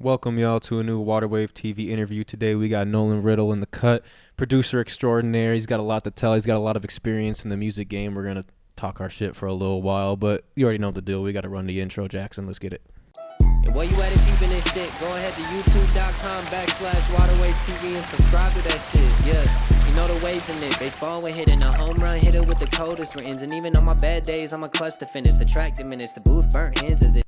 Welcome y'all to a new Waterwave TV interview. Today we got Nolan Riddle in the cut, producer extraordinaire. He's got a lot to tell. He's got a lot of experience in the music game. We're gonna talk our shit for a little while, but you already know the deal. We got to run the intro, Jackson. Let's get it. And while you at it peeping this shit, go ahead to youtube.com/Waterwave TV and subscribe to that shit. Yeah, you know the waves in it. Baseball we're hitting a home run, hit it with the coldest rains. And even on my bad days, I'm a clutch to finish. The track diminished, the booth burnt hands as it.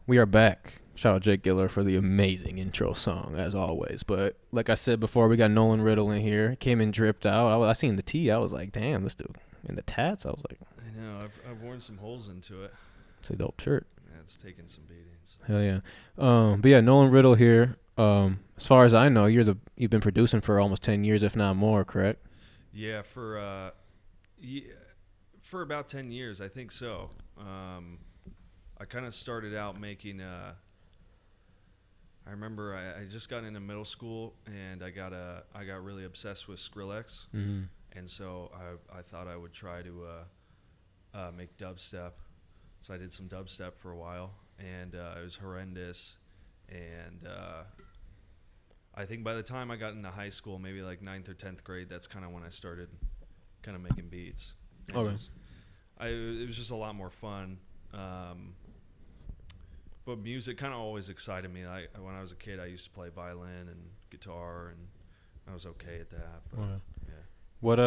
We are back. Shout out Jake Giller for the amazing intro song, as always. But like I said before, we got Nolan Riddle in here. Came in dripped out. I seen the tee. I was like, damn, this dude. In the tats, I was like, I know. I've worn some holes into it. it's a dope shirt. Yeah, it's taken some beatings. Hell yeah. But yeah, Nolan Riddle here. As far as I know, you've been producing for almost 10 years, if not more, correct? Yeah, for about 10 years, I think so. I kind of started out making. I remember I just got into middle school and I got really obsessed with Skrillex, and so I thought I would try to make dubstep. So I did some dubstep for a while, and it was horrendous. And I think by the time I got into high school, maybe like 9th or 10th grade, that's kind of when I started kind of making beats. And Okay. it was just a lot more fun. But music kind of always excited me. When I was a kid, I used to play violin and guitar, and I was okay at that. But Okay. yeah. What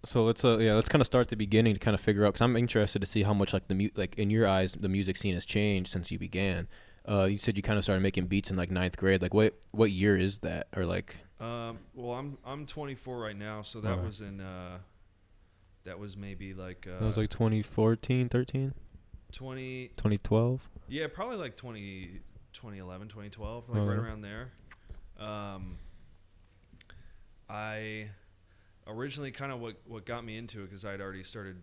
So let's kind of start at the beginning to kind of figure out, because I'm interested to see how much like like in your eyes the music scene has changed since you began. You said you kind of started making beats in like 9th grade. Like what year is that, or like? Well, I'm 24 right now, so that was in that was maybe like That was like 2014, 13, 2012. Yeah, probably like 2011, 2012, like right around there. I originally kind of what got me into it, because I'd already started,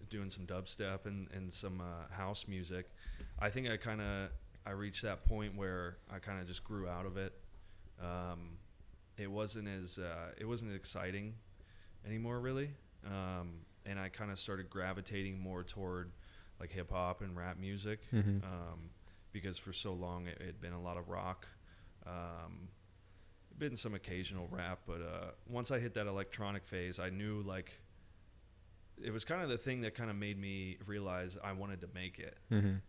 doing some dubstep and some house music. I think I reached that point where I kind of just grew out of it. It wasn't as exciting anymore, really. And I kind of started gravitating more toward like hip hop and rap music, because for so long it had been a lot of rock, been some occasional rap, but once I hit that electronic phase, I knew like it was kind of the thing that kind of made me realize I wanted to make it.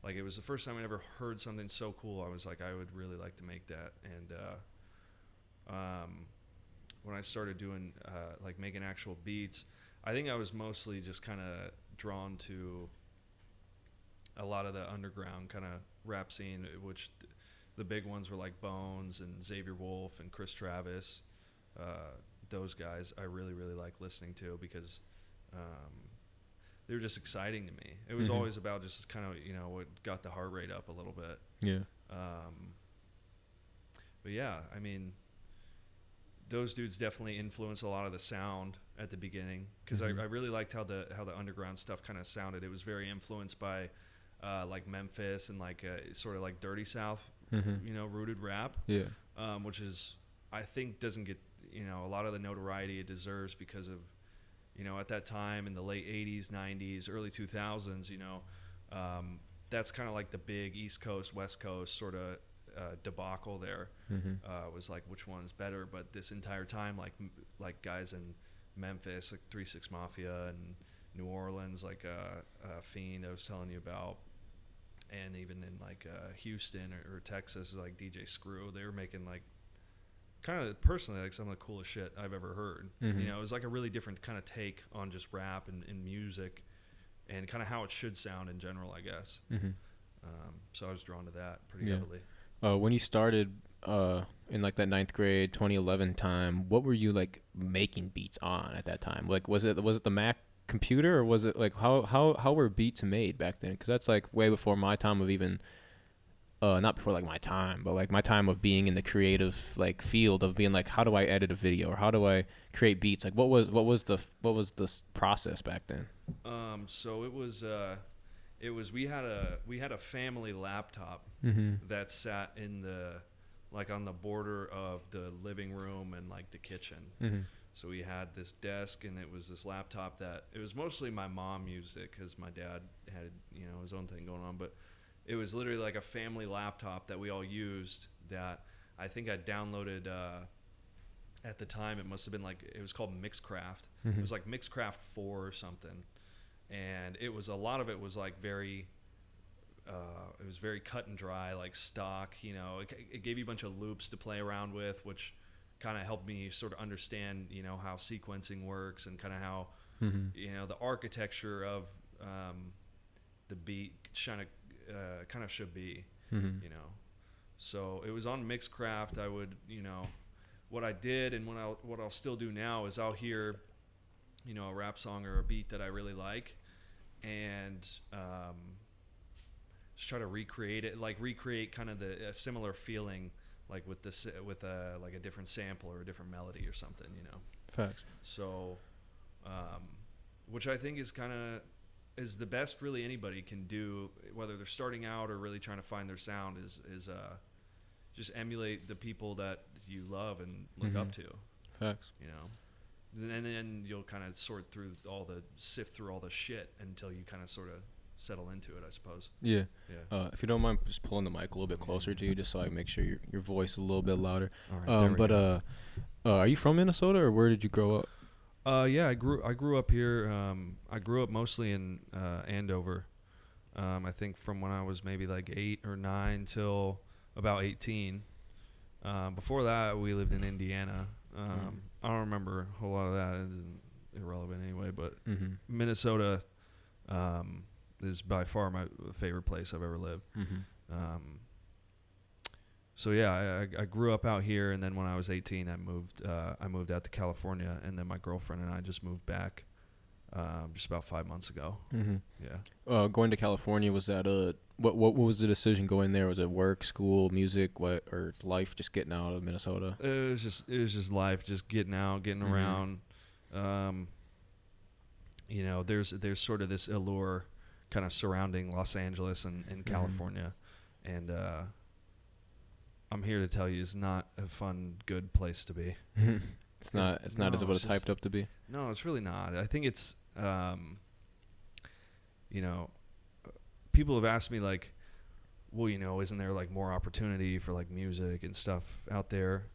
Like it was the first time I ever heard something so cool. I was like, I would really like to make that. And when I started doing like making actual beats, I think I was mostly just kind of drawn to a lot of the underground kind of rap scene, which the big ones were like Bones and Xavier Wolf and Chris Travis. Those guys I really, really like listening to, because they were just exciting to me. It was always about just kind of, what got the heart rate up a little bit. Yeah. But yeah, I mean, those dudes definitely influenced a lot of the sound at the beginning, because I really liked how the underground stuff kind of sounded. It was very influenced by like Memphis and like sort of like Dirty South, rooted rap. Yeah. Which is, I think, doesn't get a lot of the notoriety it deserves, because of at that time in the late 80s, 90s, early 2000s, that's kind of like the big East Coast, West Coast sort of debacle there. Was like, which one's better? But this entire time, like guys in Memphis, like 3 6 Mafia, and New Orleans, like Fiend I was telling you about, and even in like Houston or Texas, like DJ Screw, they were making like kind of personally like some of the coolest shit I've ever heard. It was like a really different kind of take on just rap and music, and kind of how it should sound in general, I guess. So I was drawn to that pretty heavily. When you started in like that 9th grade 2011 time, what were you like making beats on at that time? Like was it the Mac computer, or was it like how were beats made back then? Because that's like way before my time of even not before like my time, but like my time of being in the creative like field of being like, how do I edit a video, or how do I create beats? Like what was the process back then? So it was we had a family laptop that sat in the like on the border of the living room and like the kitchen. So we had this desk, and it was this laptop that it was mostly my mom used it, because my dad had his own thing going on, but it was literally like a family laptop that we all used that I think I downloaded at the time. It must have been like, it was called Mixcraft. It was like Mixcraft 4 or something. And it was, a lot of it was like very, it was very cut and dry, like stock, you know, it gave you a bunch of loops to play around with, which kind of helped me sort of understand, you know, how sequencing works and kind of how, you know, the architecture of the beat kind of should be, you know. So it was on Mixcraft. I would, you know, what I did and what I'll still do now is I'll hear, you know, a rap song or a beat that I really like, and just try to recreate it, like recreate kind of a similar feeling, like with like a different sample or a different melody or something, you know. Facts. So, which I think is the best really anybody can do, whether they're starting out or really trying to find their sound, is just emulate the people that you love and look up to. Facts. You know, and then you'll kind of sift through all the shit until you kind of sort of settle into it, I suppose. Yeah. Yeah. If you don't mind just pulling the mic a little bit closer to you, just so I make sure your voice is a little bit louder. All right. But are you from Minnesota, or where did you grow up? Yeah, I grew up here. I grew up mostly in Andover. I think from when I was maybe like 8 or 9 till about 18. Before that, we lived in Indiana. I don't remember a whole lot of that. It's irrelevant anyway. But Minnesota is by far my favorite place I've ever lived. So yeah, I grew up out here, and then when I was 18, I moved out to California, and then my girlfriend and I just moved back just about 5 months ago. Yeah. Going to California, was that what was the decision going there? Was it work, school, music, or life, just getting out of Minnesota? It was just life, just getting out, getting around. You know, there's sort of this allure kind of surrounding Los Angeles and California, and I'm here to tell you, it's not a fun, good place to be. It's not as what it's hyped up to be. No, it's really not. I think it's, you know, people have asked me like, well, you know, isn't there like more opportunity for like music and stuff out there?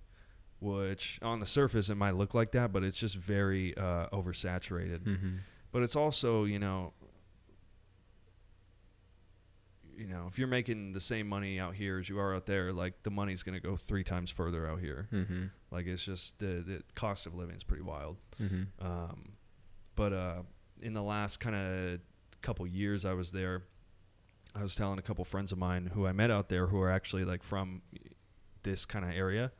Which on the surface it might look like that, but it's just very oversaturated. But it's also, you know, if you're making the same money out here as you are out there, like the money's going to go 3 times further out here. Like it's just the cost of living is pretty wild. But in the last kind of couple years I was there, I was telling a couple friends of mine who I met out there who are actually like from this kind of area.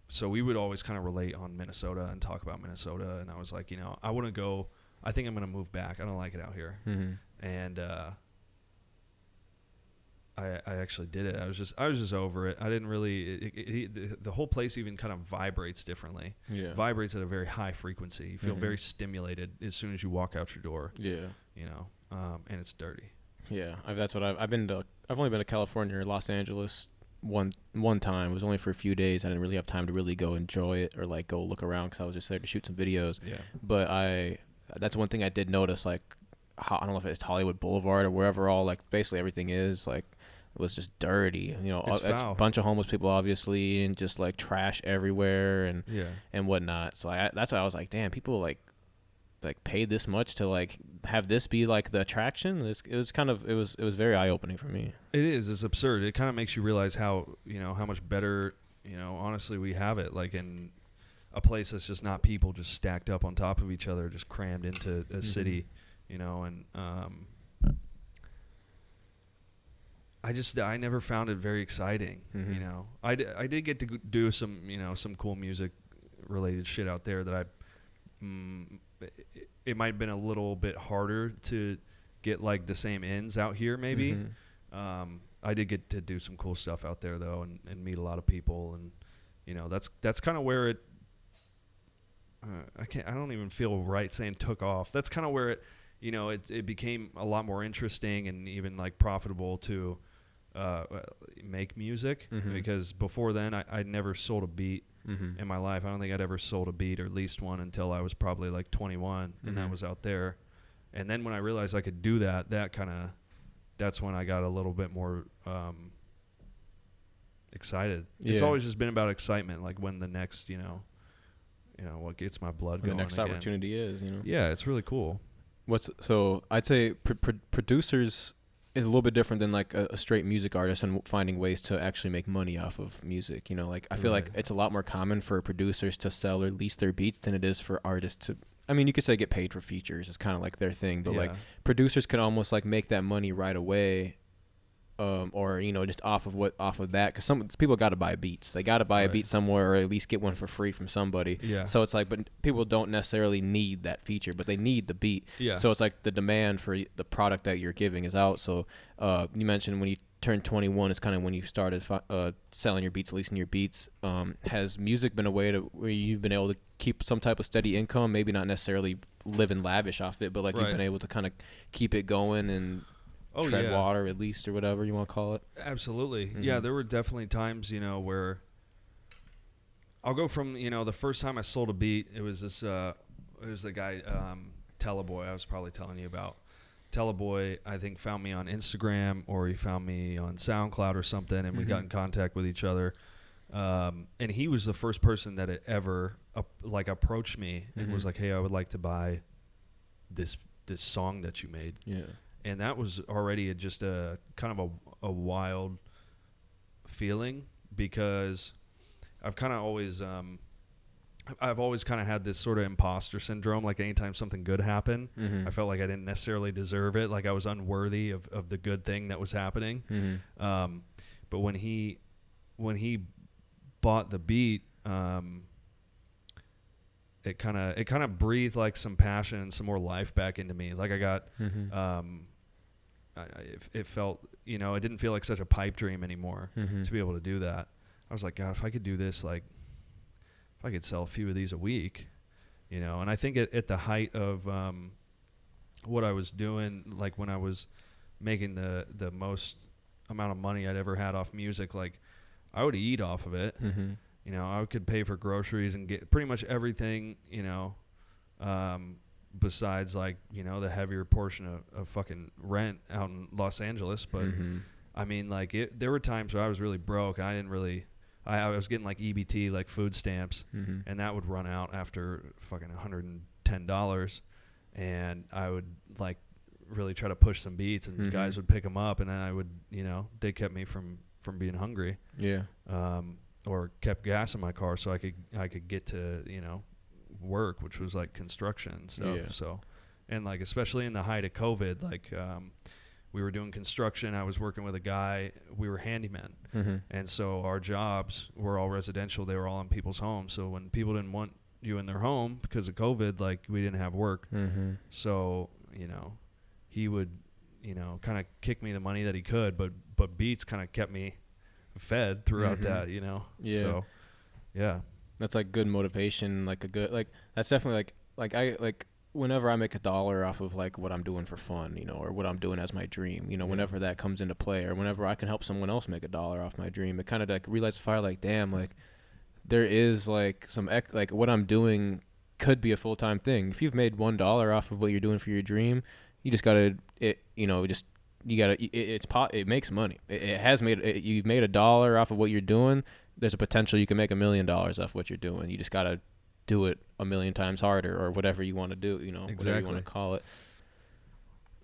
So we would always kind of relate on Minnesota and talk about Minnesota. And I was like, you know, I want to go. I think I'm going to move back. I don't like it out here. And I actually did it. I was just over it. I didn't really. The whole place even kind of vibrates differently. Yeah. Vibrates at a very high frequency. You feel very stimulated as soon as you walk out your door. Yeah. You know, and it's dirty. Yeah, that's what I've been to. I've only been to California or Los Angeles one time. It was only for a few days. I didn't really have time to really go enjoy it or like go look around because I was just there to shoot some videos. Yeah. But that's one thing I did notice. Like, I don't know if it's Hollywood Boulevard or wherever all like basically everything is like. It was just dirty, you know. It's a bunch of homeless people, obviously, and just like trash everywhere and whatnot. So that's why I was like, damn, people like paid this much to like have this be like the attraction. It was very eye opening for me. It is. It's absurd. It kind of makes you realize how much better, honestly, we have it. Like in a place that's just not people just stacked up on top of each other, just crammed into a city, and I never found it very exciting. I did get to do some some cool music related shit out there that it might have been a little bit harder to get like the same ends out here maybe. I did get to do some cool stuff out there though, and meet a lot of people, and that's kind of where it I don't even feel right saying took off. That's kind of where it became a lot more interesting and even like profitable to make music, because before then I'd never sold a beat in my life. I don't think I'd ever sold a beat, or at least one, until I was probably like 21, and that was out there. And then when I realized I could do that kind of that's when I got a little bit more excited. Yeah. It's always just been about excitement, like when the next, what gets my blood When going the next again. opportunity is, Yeah, it's really cool. So I'd say producers is a little bit different than like a straight music artist and finding ways to actually make money off of music. Like I feel like it's a lot more common for producers to sell or lease their beats than it is for artists to. I mean, you could say get paid for features. It's kind of like their thing, but like producers can almost like make that money right away. Or just off of that, because some people got to buy beats. They got to buy a beat somewhere, or at least get one for free from somebody. Yeah. So it's like, but people don't necessarily need that feature, but they need the beat. Yeah. So it's like the demand for the product that you're giving is out. So you mentioned when you turned 21 is kind of when you started selling your beats, leasing your beats. Has music been a way to where you've been able to keep some type of steady income? Maybe not necessarily living lavish off it, but like you've been able to kind of keep it going and tread water at least, or whatever you want to call it. Absolutely. Mm-hmm. Yeah, there were definitely times, where I'll go from, the first time I sold a beat, it was this, it was the guy, Teleboy, I was probably telling you about. Teleboy, I think, found me on Instagram, or he found me on SoundCloud or something, and we got in contact with each other. And he was the first person that had ever approached me and was like, hey, I would like to buy this song that you made. Yeah. And that was already just a kind of a wild feeling, because I've kind of always kind of had this sort of imposter syndrome. Like anytime something good happened, I felt like I didn't necessarily deserve it. Like I was unworthy of the good thing that was happening. But when he bought the beat, it kind of breathed like some passion and some more life back into me. Like I got, it felt, it didn't feel like such a pipe dream anymore to be able to do that. I was like, God, if I could do this, like if I could sell a few of these a week, and I think at the height of what I was doing, like when I was making the most amount of money I'd ever had off music, like I would eat off of it. I could pay for groceries and get pretty much everything, besides like, the heavier portion of fucking rent out in Los Angeles. But I mean, like there were times where I was really broke. I didn't really, I was getting like EBT, like food stamps, and that would run out after fucking $110. And I would like really try to push some beats, and guys would pick them up, and then I would, they kept me from being hungry. Yeah. Or kept gas in my car so I could get to, work, which was like construction and stuff. So, and like especially in the height of COVID, like we were doing construction. I was working with a guy. We were handymen, and so our jobs were all residential. They were all in people's homes. So when people didn't want you in their home because of COVID, like we didn't have work. So he would kind of kick me the money that he could, but beats kind of kept me fed throughout that. Yeah. So yeah. That's like good motivation, like a good, like that's definitely like whenever I make $1 off of like what I'm doing for fun, or what I'm doing as my dream, whenever that comes into play, or whenever I can help someone else make $1 off my dream, it kind of like relights the fire. Like, damn, like there is like some like what I'm doing could be a full-time thing. If you've made $1 off of what you're doing for your dream, you just gotta it makes money. It has made you've made $1 off of what you're doing. There's a potential you can make $1 million off what you're doing. You just got to do it 1,000,000 times harder, or whatever you want to do, whatever you want to call it.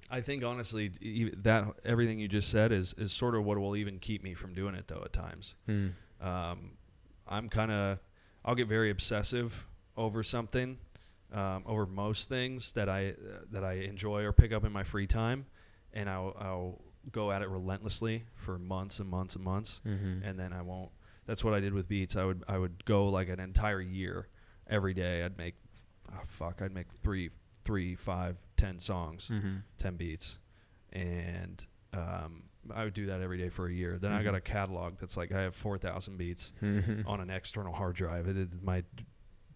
I think honestly that everything you just said is sort of what will even keep me from doing it though at times. I'll get very obsessive over something, over most things that I enjoy or pick up in my free time, and I'll go at it relentlessly for months and months and months, and then I won't. That's what I did with beats. I would go like an entire year every day. I'd make 3, 5, 10 songs, 10 beats, and I would do that every day for a year. Then I got a catalog that's like I have 4,000 beats on an external hard drive. My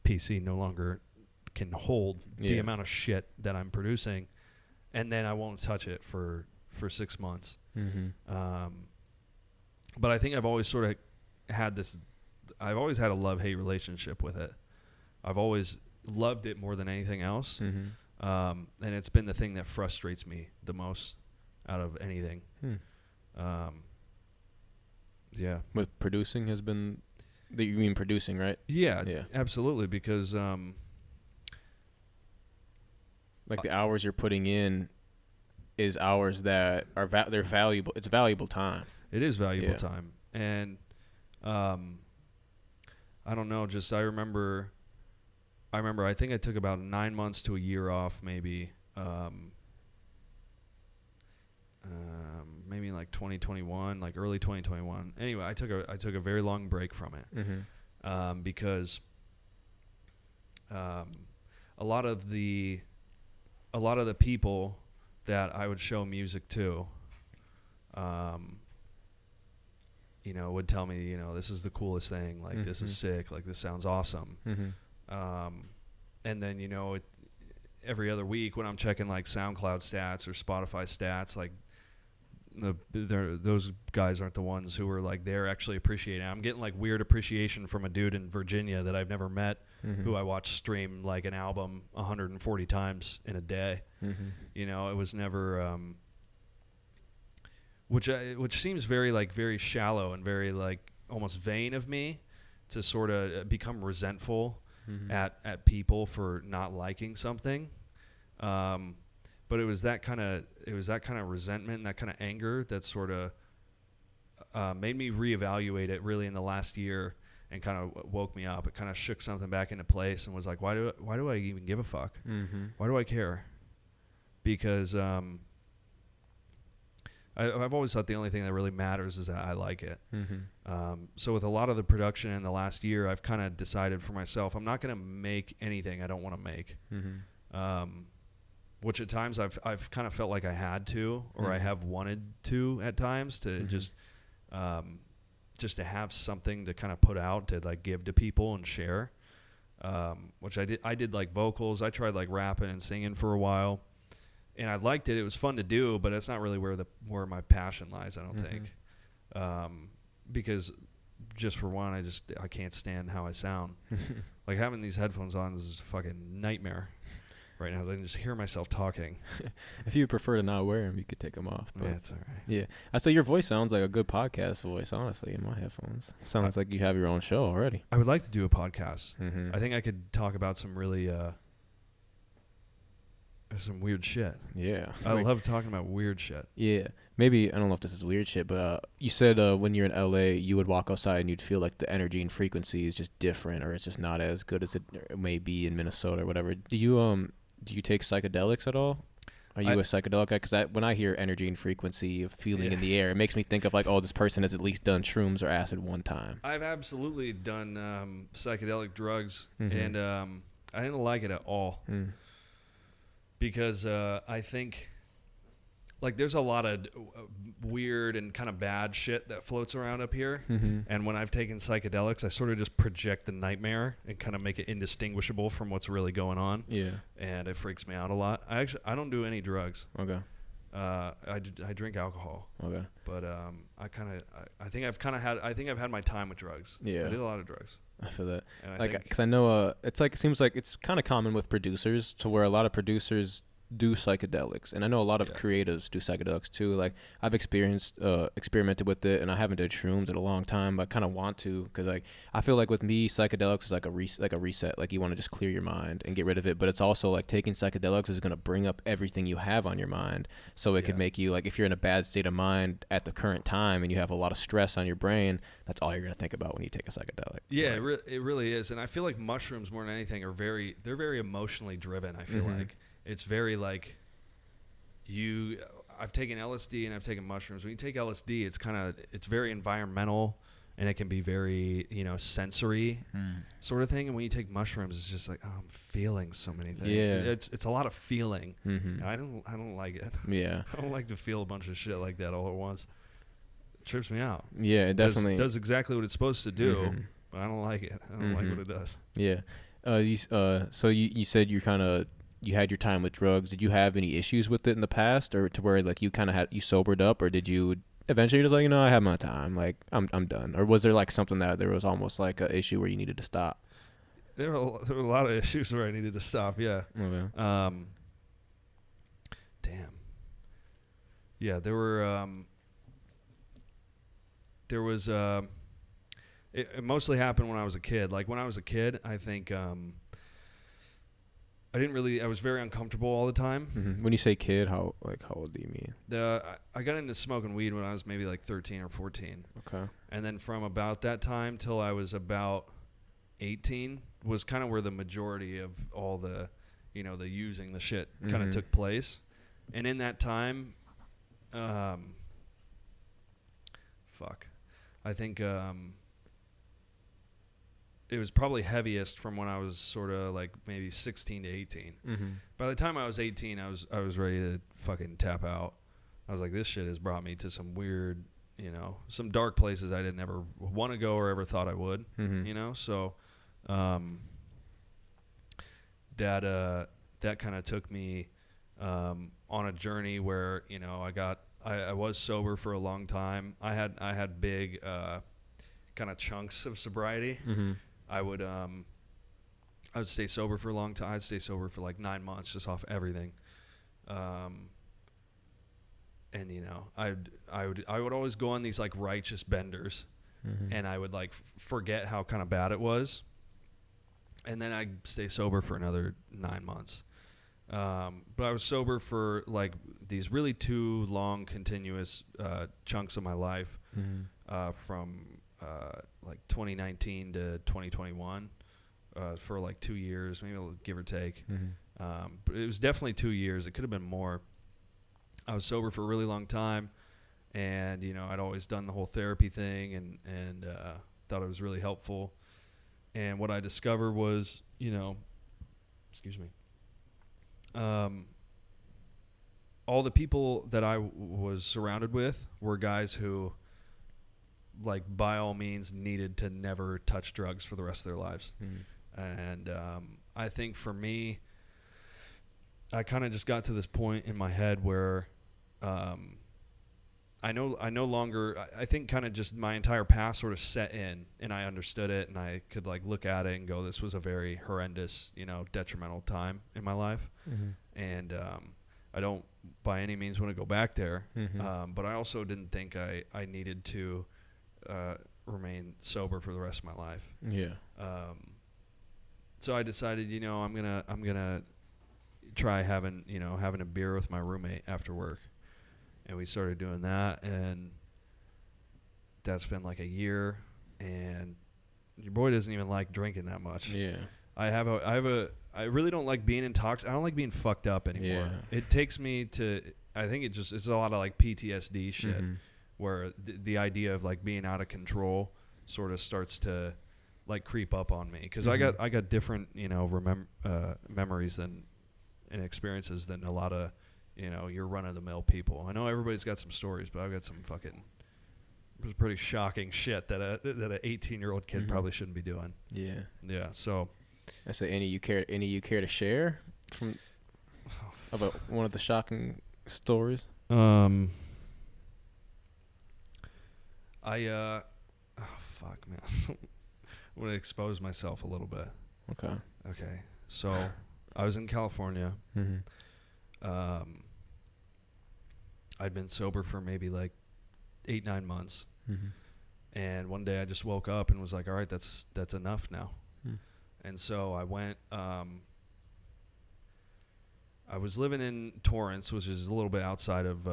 PC no longer can hold the amount of shit that I'm producing, and then I won't touch it for 6 months. But I think I've always sort of had a love-hate relationship with it. I've always loved it more than anything else. And it's been the thing that frustrates me the most out of anything. Yeah. With producing has been, you mean producing, right? Yeah. Absolutely, because like the hours you're putting in is hours that are they're valuable. It's valuable time. It is valuable time, and I don't know. Just I remember. I think I took about 9 months to a year off, maybe. Maybe like 2021, like early 2021. Anyway, I took a very long break from it, because a lot of the people that I would show music to, would tell me, this is the coolest thing, like this is sick, like this sounds awesome. And then every other week when I'm checking like SoundCloud stats or Spotify stats, like those guys aren't the ones who are like they're actually appreciating. I'm getting like weird appreciation from a dude in Virginia that I've never met, who I watched stream like an album 140 times in a day. It was never which seems very shallow and very like almost vain of me to sort of become resentful at people for not liking something. But it was that kind of resentment and that kind of anger that sort of made me reevaluate it really in the last year and kind of woke me up. It kind of shook something back into place and was like, why do I even give a fuck? Why do I care? Because I've always thought the only thing that really matters is that I like it. So with a lot of the production in the last year, I've kind of decided for myself, I'm not going to make anything I don't want to make. Which at times I've kind of felt like I had to, or I have wanted to at times to just to have something to kind of put out to like give to people and share. Which I did like vocals. I tried like rapping and singing for a while. And I liked it. It was fun to do, but it's not really where my passion lies, I don't think. Because just for one, I can't stand how I sound. Like having these headphones on is a fucking nightmare right now. I can just hear myself talking. If you prefer to not wear them, you could take them off. But yeah, it's all right. Yeah. I say your voice sounds like a good podcast voice, honestly, in my headphones. Sounds like you have your own show already. I would like to do a podcast. I think I could talk about some really some weird shit. Yeah. I love talking about weird shit. Yeah. Maybe, I don't know if this is weird shit, but you said when you're in LA, you would walk outside and you'd feel like the energy and frequency is just different, or it's just not as good as it may be in Minnesota or whatever. Do you take psychedelics at all? Are you a psychedelic guy? Because when I hear energy and frequency of feeling in the air, it makes me think of like, oh, this person has at least done shrooms or acid one time. I've absolutely done psychedelic drugs, and I didn't like it at all. Because I think, like, there's a lot of weird and kind of bad shit that floats around up here. And when I've taken psychedelics, I sort of just project the nightmare and kind of make it indistinguishable from what's really going on. Yeah. And it freaks me out a lot. I don't do any drugs. Okay. I drink alcohol. Okay. But I think I've had my time with drugs. Yeah. I did a lot of drugs. I feel that. Because I know it seems like it's kind of common with producers to where a lot of producers do psychedelics, and I know a lot of creatives do psychedelics too. Like I've experimented with it, and I haven't did shrooms in a long time, but I kind of want to, because like I feel like with me, psychedelics is like a reset. Like you want to just clear your mind and get rid of it, but it's also like taking psychedelics is going to bring up everything you have on your mind, so it could make you, like, if you're in a bad state of mind at the current time and you have a lot of stress on your brain, that's all you're going to think about when you take a psychedelic. Yeah, it really is. And I feel like mushrooms more than anything they're very emotionally driven. I feel like it's very like I've taken LSD and I've taken mushrooms. When you take LSD, it's very environmental, and it can be very, sensory sort of thing. And when you take mushrooms, it's just like, oh, I'm feeling so many things. Yeah. It's a lot of feeling. I don't like it. Yeah. I don't like to feel a bunch of shit like that all at once. It trips me out. Yeah, it definitely does exactly what it's supposed to do, but I don't like it. I don't like what it does. Yeah. So you said you had your time with drugs. Did you have any issues with it in the past, or to where like you kind of you sobered up, or did you eventually just like, I had my time, like I'm done, or was there like something that there was almost like an issue where you needed to stop? There were a lot of issues where I needed to stop. Yeah. Okay. Damn. Yeah, there was it mostly happened when I was a kid. Like when I was a kid, I think I was very uncomfortable all the time. Mm-hmm. When you say kid, how old do you mean? I got into smoking weed when I was maybe like 13 or 14. Okay. And then from about that time till I was about 18 was kind of where the majority of all the, the using the shit kind of took place. And in that time, I think it was probably heaviest from when I was sort of like maybe 16 to 18. Mm-hmm. By the time I was 18, I was ready to fucking tap out. I was like, this shit has brought me to some weird, some dark places I didn't ever want to go or ever thought I would, So that kind of took me on a journey where, I was sober for a long time. I had big kind of chunks of sobriety. Mm-hmm. I would stay sober for a long time. I'd stay sober for like 9 months just off everything. And I would always go on these like righteous benders, and I would like forget how kind of bad it was, and then I'd stay sober for another 9 months. But I was sober for like these really 2 long continuous chunks of my life, from like 2019 to 2021, for like 2 years, maybe give or take. But it was definitely 2 years. It could have been more. I was sober for a really long time, and I'd always done the whole therapy thing, and thought it was really helpful. And what I discovered was, excuse me, all the people that I was surrounded with were guys who, like, by all means needed to never touch drugs for the rest of their lives. And I think for me, I kind of just got to this point in my head where I no longer, I think kind of just my entire past sort of set in, and I understood it, and I could like look at it and go, this was a very horrendous, detrimental time in my life. And I don't by any means want to go back there. But I also didn't think I needed to remain sober for the rest of my life. So I decided, I'm gonna try having a beer with my roommate after work, and we started doing that, and that's been like a year, and your boy doesn't even like drinking that much. I really don't like being intoxicated. I don't like being fucked up anymore. It takes me to, I think it's a lot of like PTSD shit, where the idea of like being out of control sort of starts to like creep up on me, because I got different memories and experiences than a lot of your run of the mill people. I know everybody's got some stories, but I've got some fucking pretty shocking shit that a 18-year-old kid probably shouldn't be doing. So I say, any you care to share from about one of the shocking stories? Man. I'm gonna expose myself a little bit. Okay. So I was in California. I'd been sober for maybe like 8-9 months. And one day I just woke up and was like, all right, that's enough now. And so I went, I was living in Torrance, which is a little bit outside of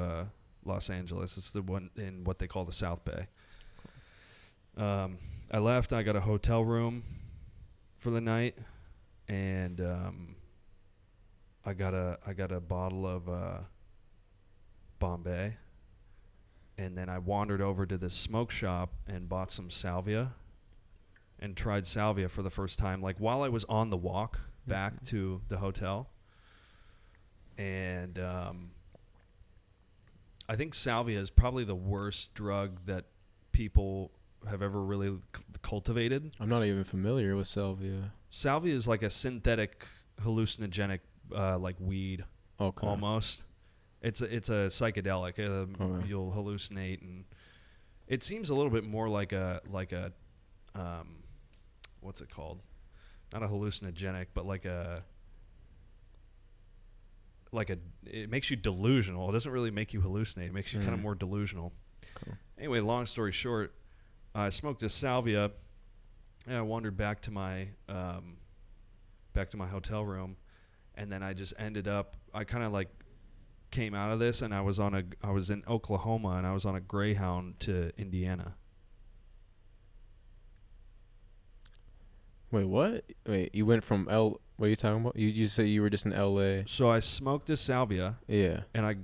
Los Angeles. It's the one in what they call the South Bay. I left. I got a hotel room for the night, and I got a bottle of Bombay, and then I wandered over to this smoke shop and bought some Salvia, and tried Salvia for the first time, like while I was on the walk back to the hotel. And I think Salvia is probably the worst drug that people have ever really cultivated. I'm not even familiar with Salvia. Salvia is like a synthetic hallucinogenic like weed. Almost. It's a psychedelic. You'll hallucinate, and it seems a little bit more like a what's it called? Not a hallucinogenic, but like a it makes you delusional. It doesn't really make you hallucinate. It makes you kind of more delusional. Cool. Anyway, long story short, I smoked a Salvia, and I wandered back to my hotel room, and then I just ended up. I kind of like came out of this, and I was in Oklahoma, and I was on a Greyhound to Indiana. Wait, what? Wait, you went from what are you talking about? You said you were just in L.A. So I smoked a Salvia, Yeah. and I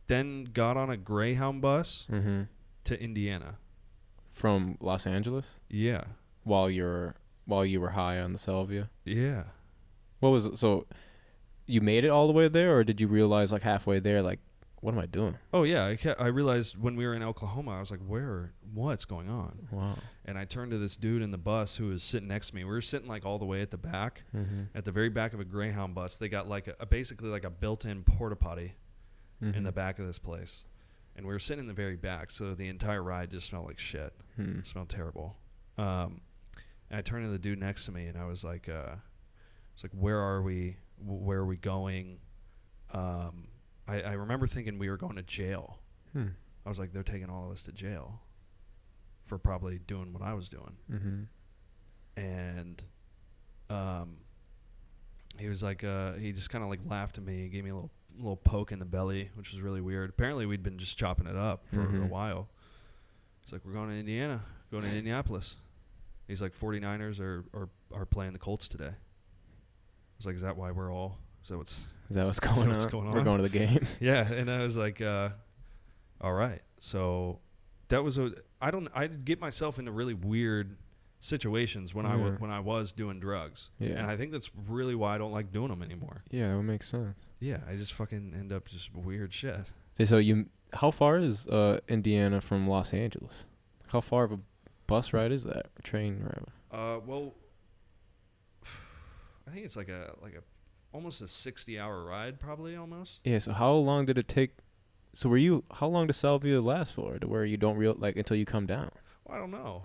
then got on a Greyhound bus Mm-hmm. to Indiana. From Los Angeles? Yeah. While you were high on the Salvia? Yeah. What was it? So you made it all the way there, or did you realize like halfway there, like, what am I doing? Oh yeah, I realized when we were in Oklahoma, I was like, what's going on? Wow. And I turned to this dude in the bus who was sitting next to me. We were sitting like all the way at the back, at the very back of a Greyhound bus. They got like basically like a built-in porta potty in the back of this place. And we were sitting in the very back, so the entire ride just smelled like shit. It smelled terrible. And I turned to the dude next to me, and I was like, where are we? Where are we going? I remember thinking we were going to jail. I was like, they're taking all of us to jail for probably doing what I was doing. And he was like, he just kind of like laughed at me. He gave me a little poke in the belly, which was really weird. Apparently, we'd been just chopping it up for a while. It's like, we're going to Indiana, going to Indianapolis. He's like, 49ers are playing the Colts today. I was like, is that why we're all? Is that what's going on? We're going to the game. Yeah, and I was like, all right. So that was I'd get myself into really weird situations when I was doing drugs. Yeah. And I think that's really why I don't like doing them anymore. Yeah, that would make sense. Yeah, I just fucking end up just weird shit. So how far is Indiana from Los Angeles? How far of a bus ride is that? A train ride? Well, I think it's like a almost a 60-hour ride, probably almost. Yeah. So how long did it take? So how long does Salvia last for? To where you don't until you come down? Well, I don't know.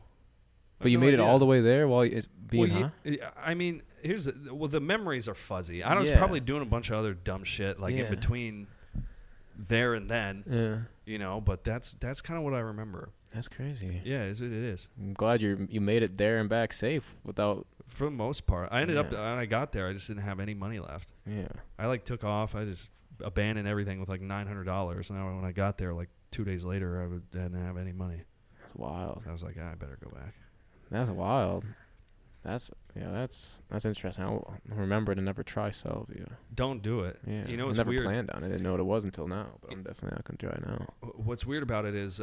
But you made it all the way there while it's being high? I mean, the memories are fuzzy. I was probably doing a bunch of other dumb shit like in between there and then. Yeah. But that's kind of what I remember. That's crazy. Yeah, it is. I'm glad you made it there and back safe without. For the most part, I ended up when I got there, I just didn't have any money left. Yeah. I like took off. I just abandoned everything with like $900. And when I got there, like 2 days later, I didn't have any money. That's wild. I was like, I better go back. That's wild. That's interesting. I'll remember to never try Salvia. Don't do it. Yeah. I never weird. planned on it. I didn't know what it was until now, but I'm definitely not gonna try it now. What's weird about it is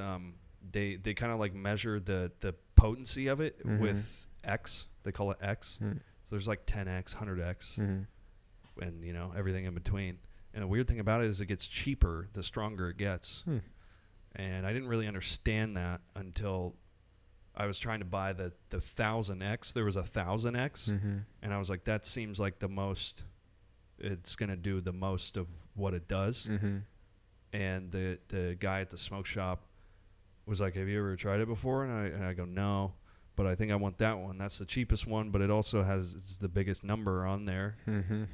they kind of like measure the potency of it with X. They call it X. So there's like 10X, 100X, and everything in between. And the weird thing about it is it gets cheaper the stronger it gets. And I didn't really understand that until I was trying to buy the 1000X. There was a 1000X, and I was like, that seems like the most. It's gonna do the most of what it does. And the guy at the smoke shop was like, "Have you ever tried it before?" And I go, "No, but I think I want that one. That's the cheapest one, but it also it's the biggest number on there,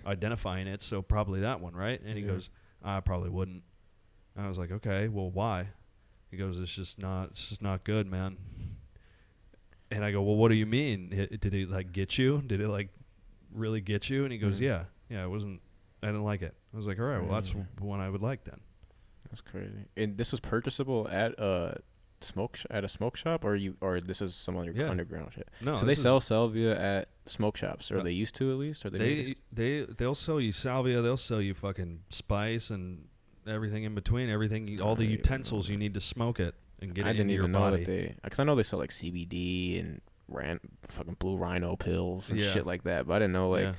identifying it. So probably that one, right?" And he goes, "I probably wouldn't." And I was like, "Okay, well, why?" He goes, "It's just not good, man." And I go, "Well, what do you mean? Did it like get you? Did it like really get you?" And he goes, "Yeah, it wasn't. I didn't like it." I was like, "All right, well, that's one I would like then." That's crazy. And this was purchasable at a smoke shop, or this is some other underground shit. No, so they sell Salvia at smoke shops, or they used to at least, or they'll sell you Salvia. They'll sell you fucking spice and everything in between. Everything, all the utensils you need to smoke it and get it into your body. I didn't even know that because I know they sell like CBD and fucking blue rhino pills and shit like that, but I didn't know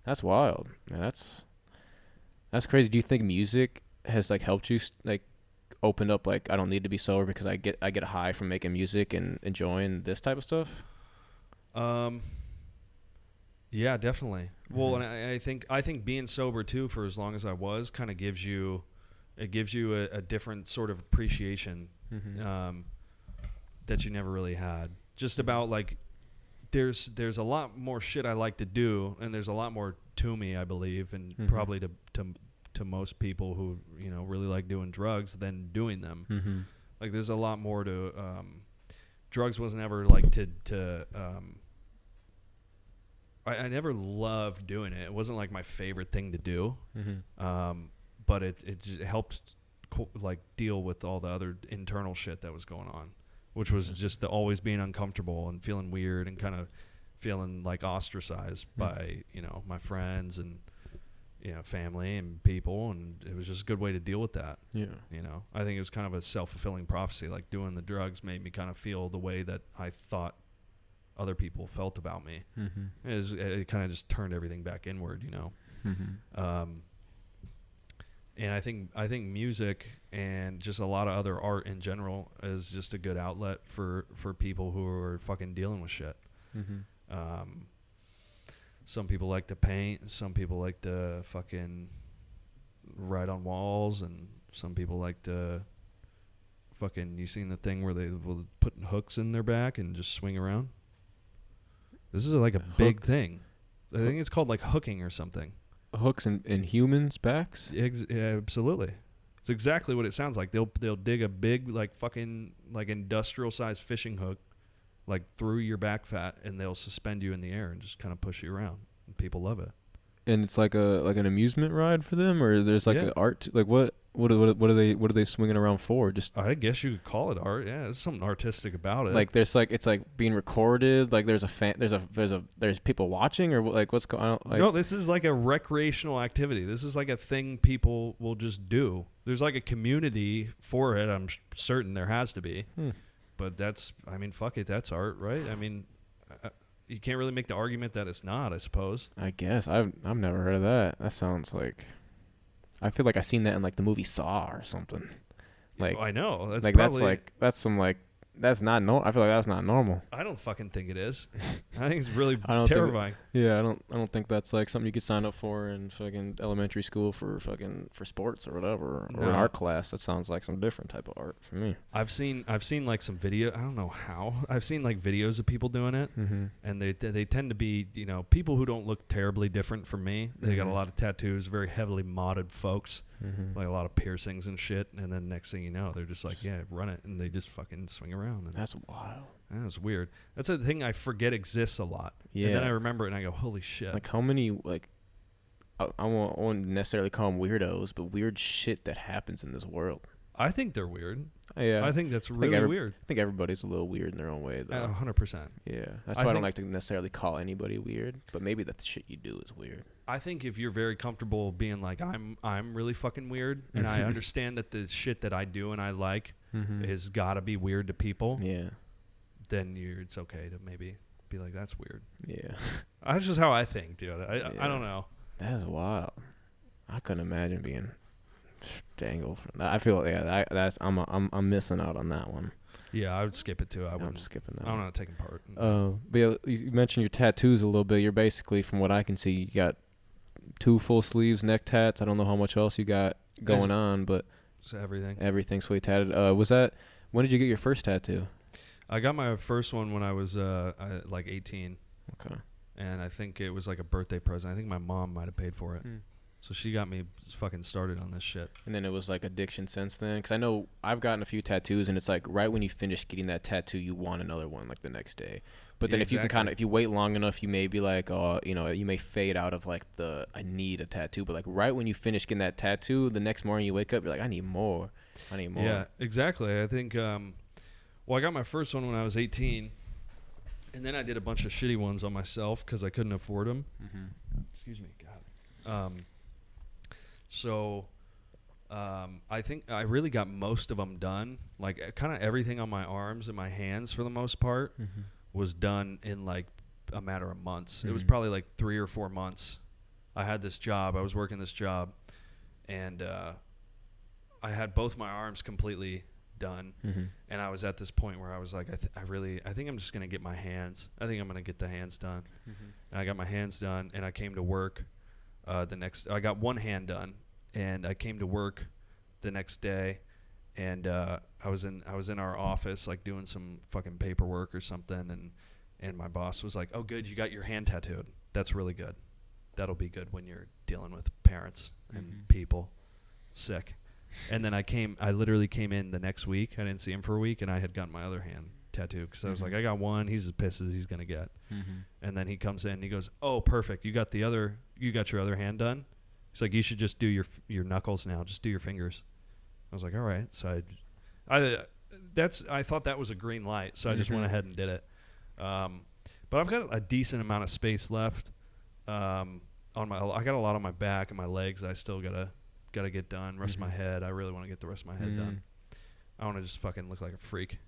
that's wild. Man, that's crazy. Do you think music has like helped you like open up like I don't need to be sober because I get a high from making music and enjoying this type of stuff? Yeah, definitely. Well, and I think being sober too for as long as I was kind of gives you a different sort of appreciation that you never really had. Just about like there's a lot more shit I like to do, and there's a lot more to me, I believe, and probably to to most people who, you know, really like doing drugs than doing them. Mm-hmm. Like there's a lot more to drugs wasn't ever like I never loved doing it. It wasn't like my favorite thing to do. Mm-hmm. But it just helped like deal with all the other internal shit that was going on, which was just the always being uncomfortable and feeling weird and kind of feeling like ostracized by, you know, my friends and, you know, family and people, and it was just a good way to deal with that. Yeah. You know, I think it was kind of a self-fulfilling prophecy. Like doing the drugs made me kind of feel the way that I thought other people felt about me. Mm-hmm. It kind of just turned everything back inward, you know. Mm-hmm. And I think music and just a lot of other art in general is just a good outlet for people who are fucking dealing with shit. Mm-hmm. Some people like to paint. Some people like to fucking write on walls, and some people like to fucking. You seen the thing where they will put hooks in their back and just swing around? This is like a big thing. I think it's called like hooking or something. Hooks in humans' backs? Yeah, absolutely. It's exactly what it sounds like. They'll dig a big like fucking like industrial sized fishing hook like through your back fat, and they'll suspend you in the air and just kind of push you around. And people love it. And it's like an amusement ride for them, or there's like an art like what are they swinging around for? Just I guess you could call it art. Yeah, there's something artistic about it. like there's like it's like being recorded. Like there's people watching, or like what's going on? Like, no, this is like a recreational activity. This is like a thing people will just do. There's like a community for it. I'm certain there has to be. But that's, I mean, fuck it, that's art, right? I mean, you can't really make the argument that it's not, I suppose. I guess I've never heard of that. That sounds like, I feel like I seen that in like the movie Saw or something. Like I know that's like probably, that's some like that's not no. I feel like that's not normal. I don't fucking think it is. I think it's really I terrifying. I don't think that's like something you could sign up for in fucking elementary school for sports or whatever, or an art class. That sounds like some different type of art for me. I've seen like some video. I don't know how. I've seen like videos of people doing it, and they tend to be, you know, people who don't look terribly different from me. They got a lot of tattoos, very heavily modded folks, like a lot of piercings and shit. And then next thing you know, they're just like, yeah, run it, and they just fucking swing around. And that's wild. That's weird. That's a thing I forget exists a lot. Yeah. And then I remember it and I go, holy shit. Like how many, like, I won't necessarily call them weirdos, but weird shit that happens in this world. I think they're weird. Yeah. I think that's really weird. I think everybody's a little weird in their own way, though. 100%. Yeah. That's why I don't like to necessarily call anybody weird, but maybe the shit you do is weird. I think if you're very comfortable being like, I'm really fucking weird, and I understand that the shit that I do and I like has got to be weird to people. Yeah. Then it's okay to maybe be like, that's weird. Yeah. That's just how I think, dude. I don't know. That's wild. I couldn't imagine being strangled. I feel I'm missing out on that one. Yeah, I would skip it too. I'm skipping that. I'm not taking part. But yeah, you mentioned your tattoos a little bit. You're basically, from what I can see, you got 2 full sleeves, neck tats. I don't know how much else you got going on, but it's everything. Everything's fully tatted. When did you get your first tattoo? I got my first one when I was like 18. Okay. And I think it was like a birthday present. I think my mom might have paid for it. So she got me fucking started on this shit. And then it was like addiction since then? Because I know I've gotten a few tattoos, and it's like right when you finish getting that tattoo, you want another one like the next day. But then if you can if you wait long enough, you may be like, oh, you know, you may fade out of like I need a tattoo. But like right when you finish getting that tattoo, the next morning you wake up, you're like, I need more. Yeah, exactly. I think, well, I got my first one when I was 18. And then I did a bunch of shitty ones on myself because I couldn't afford them. Excuse me, God. So I think I really got most of them done. Like kind of everything on my arms and my hands for the most part was done in like a matter of months. It was probably like 3 or 4 months. I had this job. I was working this job, and I had both my arms completely done, and I was at this point where I was like, I think I'm just gonna get my hands. I think I'm gonna get the hands done, and I got my hands done, and I came to work. I got one hand done, and I came to work the next day, and I was in our office like doing some fucking paperwork or something, and my boss was like, "Oh, good, you got your hand tattooed. That's really good." that'll be good when you're dealing with parents and people sick. And then I literally came in the next week. I didn't see him for a week, and I had gotten my other hand tattooed because I was like, I got one. He's as pissed as he's gonna get. And then he comes in and he goes, "Oh, perfect. You got your other hand done." He's like, "You should just do your knuckles now. Just do your fingers." I was like, "All right." So I thought that was a green light, so I just went ahead and did it. But I've got a decent amount of space left. I got a lot on my back and my legs. I still gotta get done. Rest of my head. I really want to get the rest of my head done. I want to just fucking look like a freak.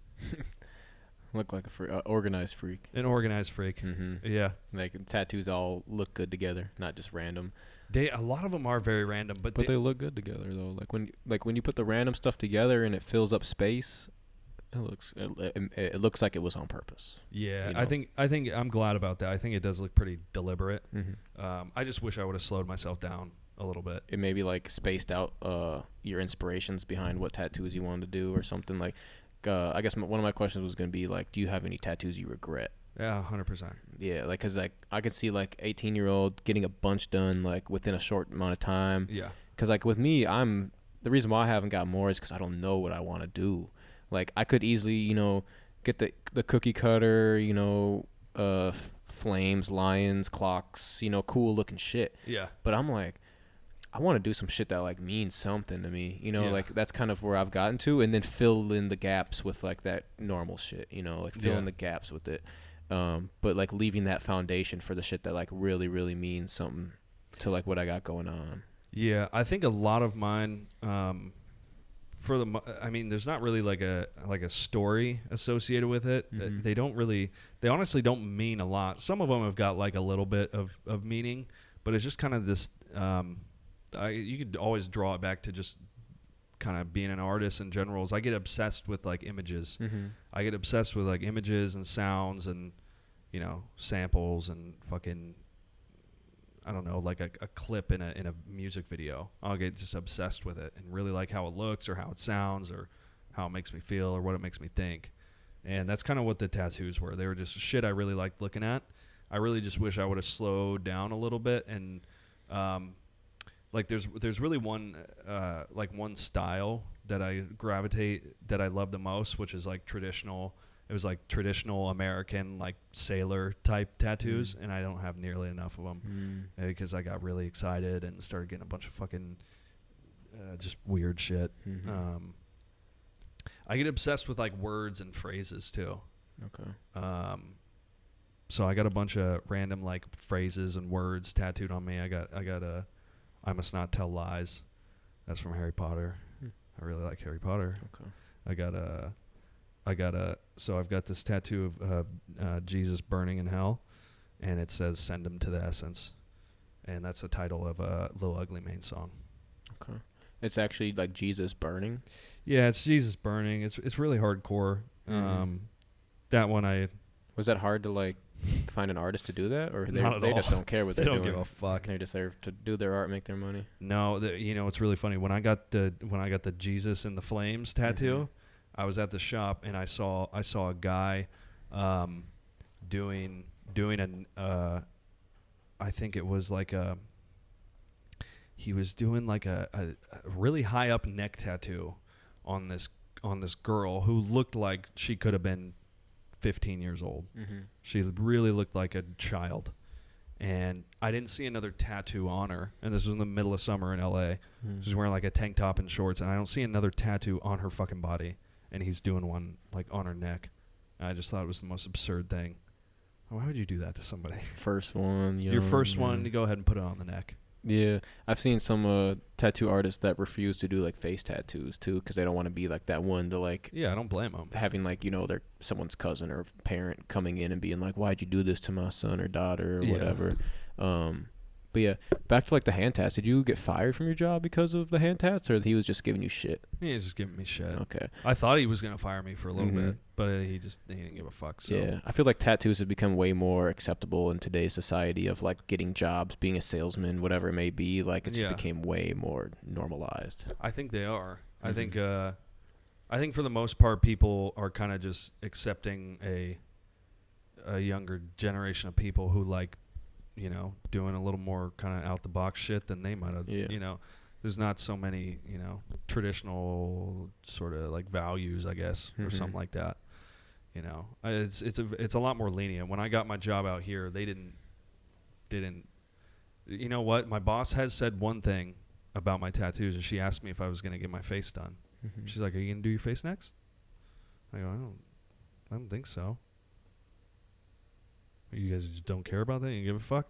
Look like a organized freak. An organized freak. Yeah. Like tattoos all look good together, not just random. A lot of them are very random, but they look good together though. Like when you put the random stuff together and it fills up space, it looks like it was on purpose. Yeah, you know? I think I'm glad about that. I think it does look pretty deliberate. I just wish I would have slowed myself down a little bit. It maybe like spaced out your inspirations behind what tattoos you wanted to do or something. Like I guess one of my questions was going to be like, do you have any tattoos you regret? Yeah, 100%. Yeah, like because like I could see like 18-year-old getting a bunch done like within a short amount of time. Yeah. Because like with me, the reason why I haven't got more is because I don't know what I want to do. Like I could easily, get the cookie cutter, flames, lions, clocks, cool looking shit. Yeah. But I'm like, I want to do some shit that like means something to me, like that's kind of where I've gotten to, and then fill in the gaps with like that normal shit, like fill in the gaps with it. But like leaving that foundation for the shit that like really, really means something to like what I got going on. Yeah, I think a lot of mine, there's not really like a story associated with it. They honestly don't mean a lot. Some of them have got like a little bit of meaning, but it's just kind of this, you could always draw it back to just kind of being an artist in general. I get obsessed with like images. I get obsessed with like images and sounds and, samples and fucking, I don't know, like a clip in a music video. I'll get just obsessed with it and really like how it looks or how it sounds or how it makes me feel or what it makes me think. And that's kind of what the tattoos were. They were just shit I really liked looking at. I really just wish I would have slowed down a little bit and like there's really one style that I love the most, which is like traditional. It was like traditional American like sailor type tattoos, and I don't have nearly enough of them because I got really excited and started getting a bunch of fucking just weird shit. I get obsessed with like words and phrases too. Okay. So I got a bunch of random like phrases and words tattooed on me. I got I must not tell lies. That's from Harry Potter. I really like Harry Potter. Okay. So I've got this tattoo of Jesus burning in hell, and it says "Send him to the essence," and that's the title of a Lil Ugly Mane song. Okay. It's actually like Jesus burning. Yeah, it's Jesus burning. It's really hardcore. That one was that hard to like find an artist to do that, or they just don't care what they're doing? They don't give a fuck. They're just there to do their art, make their money. No, it's really funny. When I got the Jesus in the flames tattoo, I was at the shop and I saw a guy doing I think it was like he was doing like a really high up neck tattoo on this girl who looked like she could have been 15 years old. She really looked like a child, and I didn't see another tattoo on her, and this was in the middle of summer in LA. She's wearing like a tank top and shorts, and I don't see another tattoo on her fucking body, and he's doing one like on her neck. And I just thought it was the most absurd thing. Why would you do that to somebody? First one, your first one, you go ahead and put it on the neck. Yeah, I've seen some tattoo artists that refuse to do like face tattoos too, because they don't want to be like that one to like. Yeah, I don't blame them. Having like their someone's cousin or parent coming in and being like, "Why'd you do this to my son or daughter or whatever?" But yeah, back to like the hand tats. Did you get fired from your job because of the hand tats, or he was just giving you shit? He was just giving me shit. Okay. I thought he was gonna fire me for a little bit, but he didn't give a fuck. So. Yeah, I feel like tattoos have become way more acceptable in today's society of like getting jobs, being a salesman, whatever it may be. Like it just became way more normalized. I think they are. I think for the most part, people are kind of just accepting a younger generation of people who like you know, doing a little more kind of out the box shit than they might have. Yeah. You know, there's not so many, you know, traditional sort of like values, I guess, or something like that. You know, it's a lot more lenient. When I got my job out here, they didn't. You know what? My boss has said one thing about my tattoos, and she asked me if I was going to get my face done. She's like, "Are you going to do your face next?" I go, I don't think so. You guys just don't care about that? You give a fuck?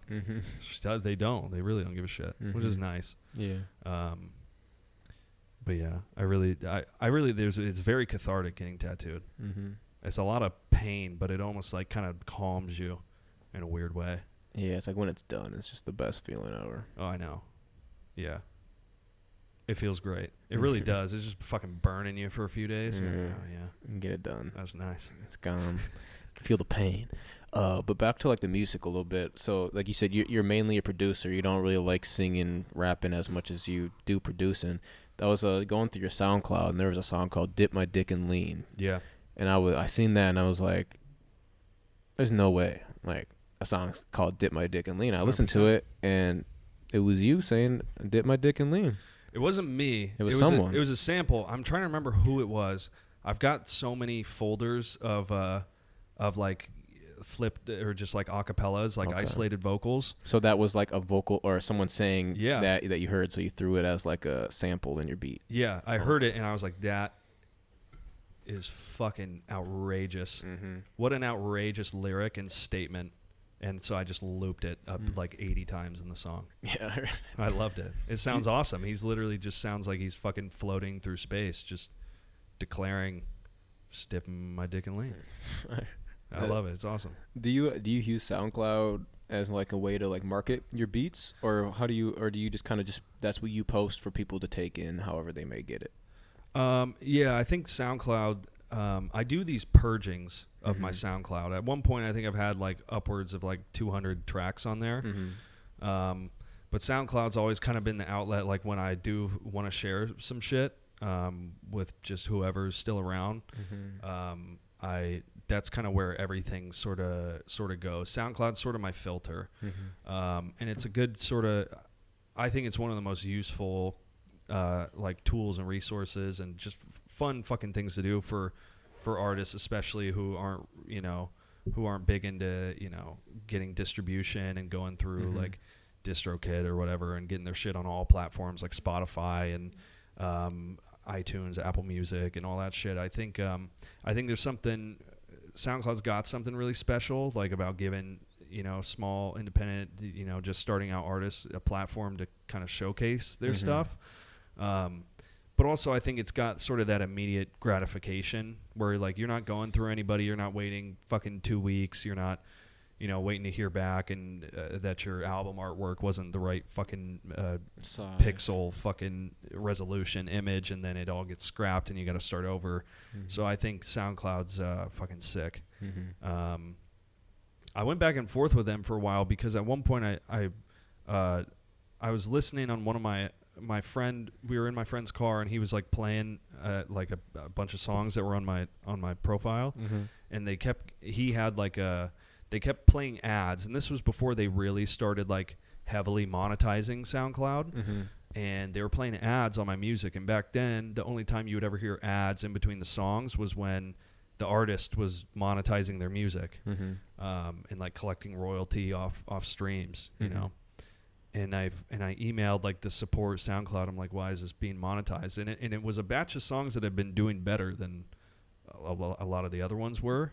They don't. They really don't give a shit, which is nice. Yeah. But yeah, I really, it's very cathartic getting tattooed. It's a lot of pain, but it almost like kind of calms you in a weird way. Yeah, it's like when it's done, it's just the best feeling ever. Oh, I know. Yeah. It feels great. It really does. It's just fucking burning you for a few days. Oh, yeah. You can get it done. That's nice. It's gone. You can feel the pain. But back to like the music a little bit. So like you said, you're mainly a producer. You don't really like singing, rapping as much as you do producing. That was going through your SoundCloud, and there was a song called "Dip My Dick and Lean." Yeah. And I seen that, and I was like, "There's no way." Like a song's called "Dip My Dick and Lean." I listened to it, and it was you saying "Dip my dick and lean." It wasn't me. It was someone. It was a sample. I'm trying to remember who it was. I've got so many folders of like flipped or just like acapellas, like isolated vocals. So that was like a vocal or someone saying that you heard, so you threw it as like a sample in your beat. Yeah, I heard it and I was like, that is fucking outrageous. What an outrageous lyric and statement. And so I just looped it up like 80 times in the song. Yeah. I loved it. It sounds awesome. He's literally just sounds like he's fucking floating through space, just declaring, "Just dipping my dick and lean." I love it. It's awesome. Do you use SoundCloud as like a way to like market your beats, or do you just kind of that's what you post for people to take in however they may get it? Yeah, I think SoundCloud. I do these purgings of my SoundCloud. At one point, I think I've had like upwards of like 200 tracks on there. But SoundCloud's always kind of been the outlet. Like when I do want to share some shit with just whoever's still around, that's kind of where everything sort of goes. SoundCloud's sort of my filter, and it's a good sort of. I think it's one of the most useful like tools and resources, and just fun fucking things to do for artists, especially who aren't big into getting distribution and going through like DistroKid or whatever and getting their shit on all platforms like Spotify and iTunes, Apple Music, and all that shit. I think there's something. SoundCloud's got something really special, like about giving small independent, just starting out artists a platform to kind of showcase their stuff. But also I think it's got sort of that immediate gratification where like you're not going through anybody, you're not waiting fucking 2 weeks, you're not waiting to hear back and that your album artwork wasn't the right fucking pixel fucking resolution image, and then it all gets scrapped and you got to start over. So I think SoundCloud's fucking sick. I went back and forth with them for a while because at one point I was listening on one of my friend, we were in my friend's car and he was like playing like a bunch of songs that were on my profile, and they kept playing ads, and this was before they really started like heavily monetizing SoundCloud, and they were playing ads on my music. And back then the only time you would ever hear ads in between the songs was when the artist was monetizing their music, and like collecting royalty off streams, And I emailed like the support SoundCloud. I'm like, why is this being monetized? And it was a batch of songs that had been doing better than a lot of the other ones were.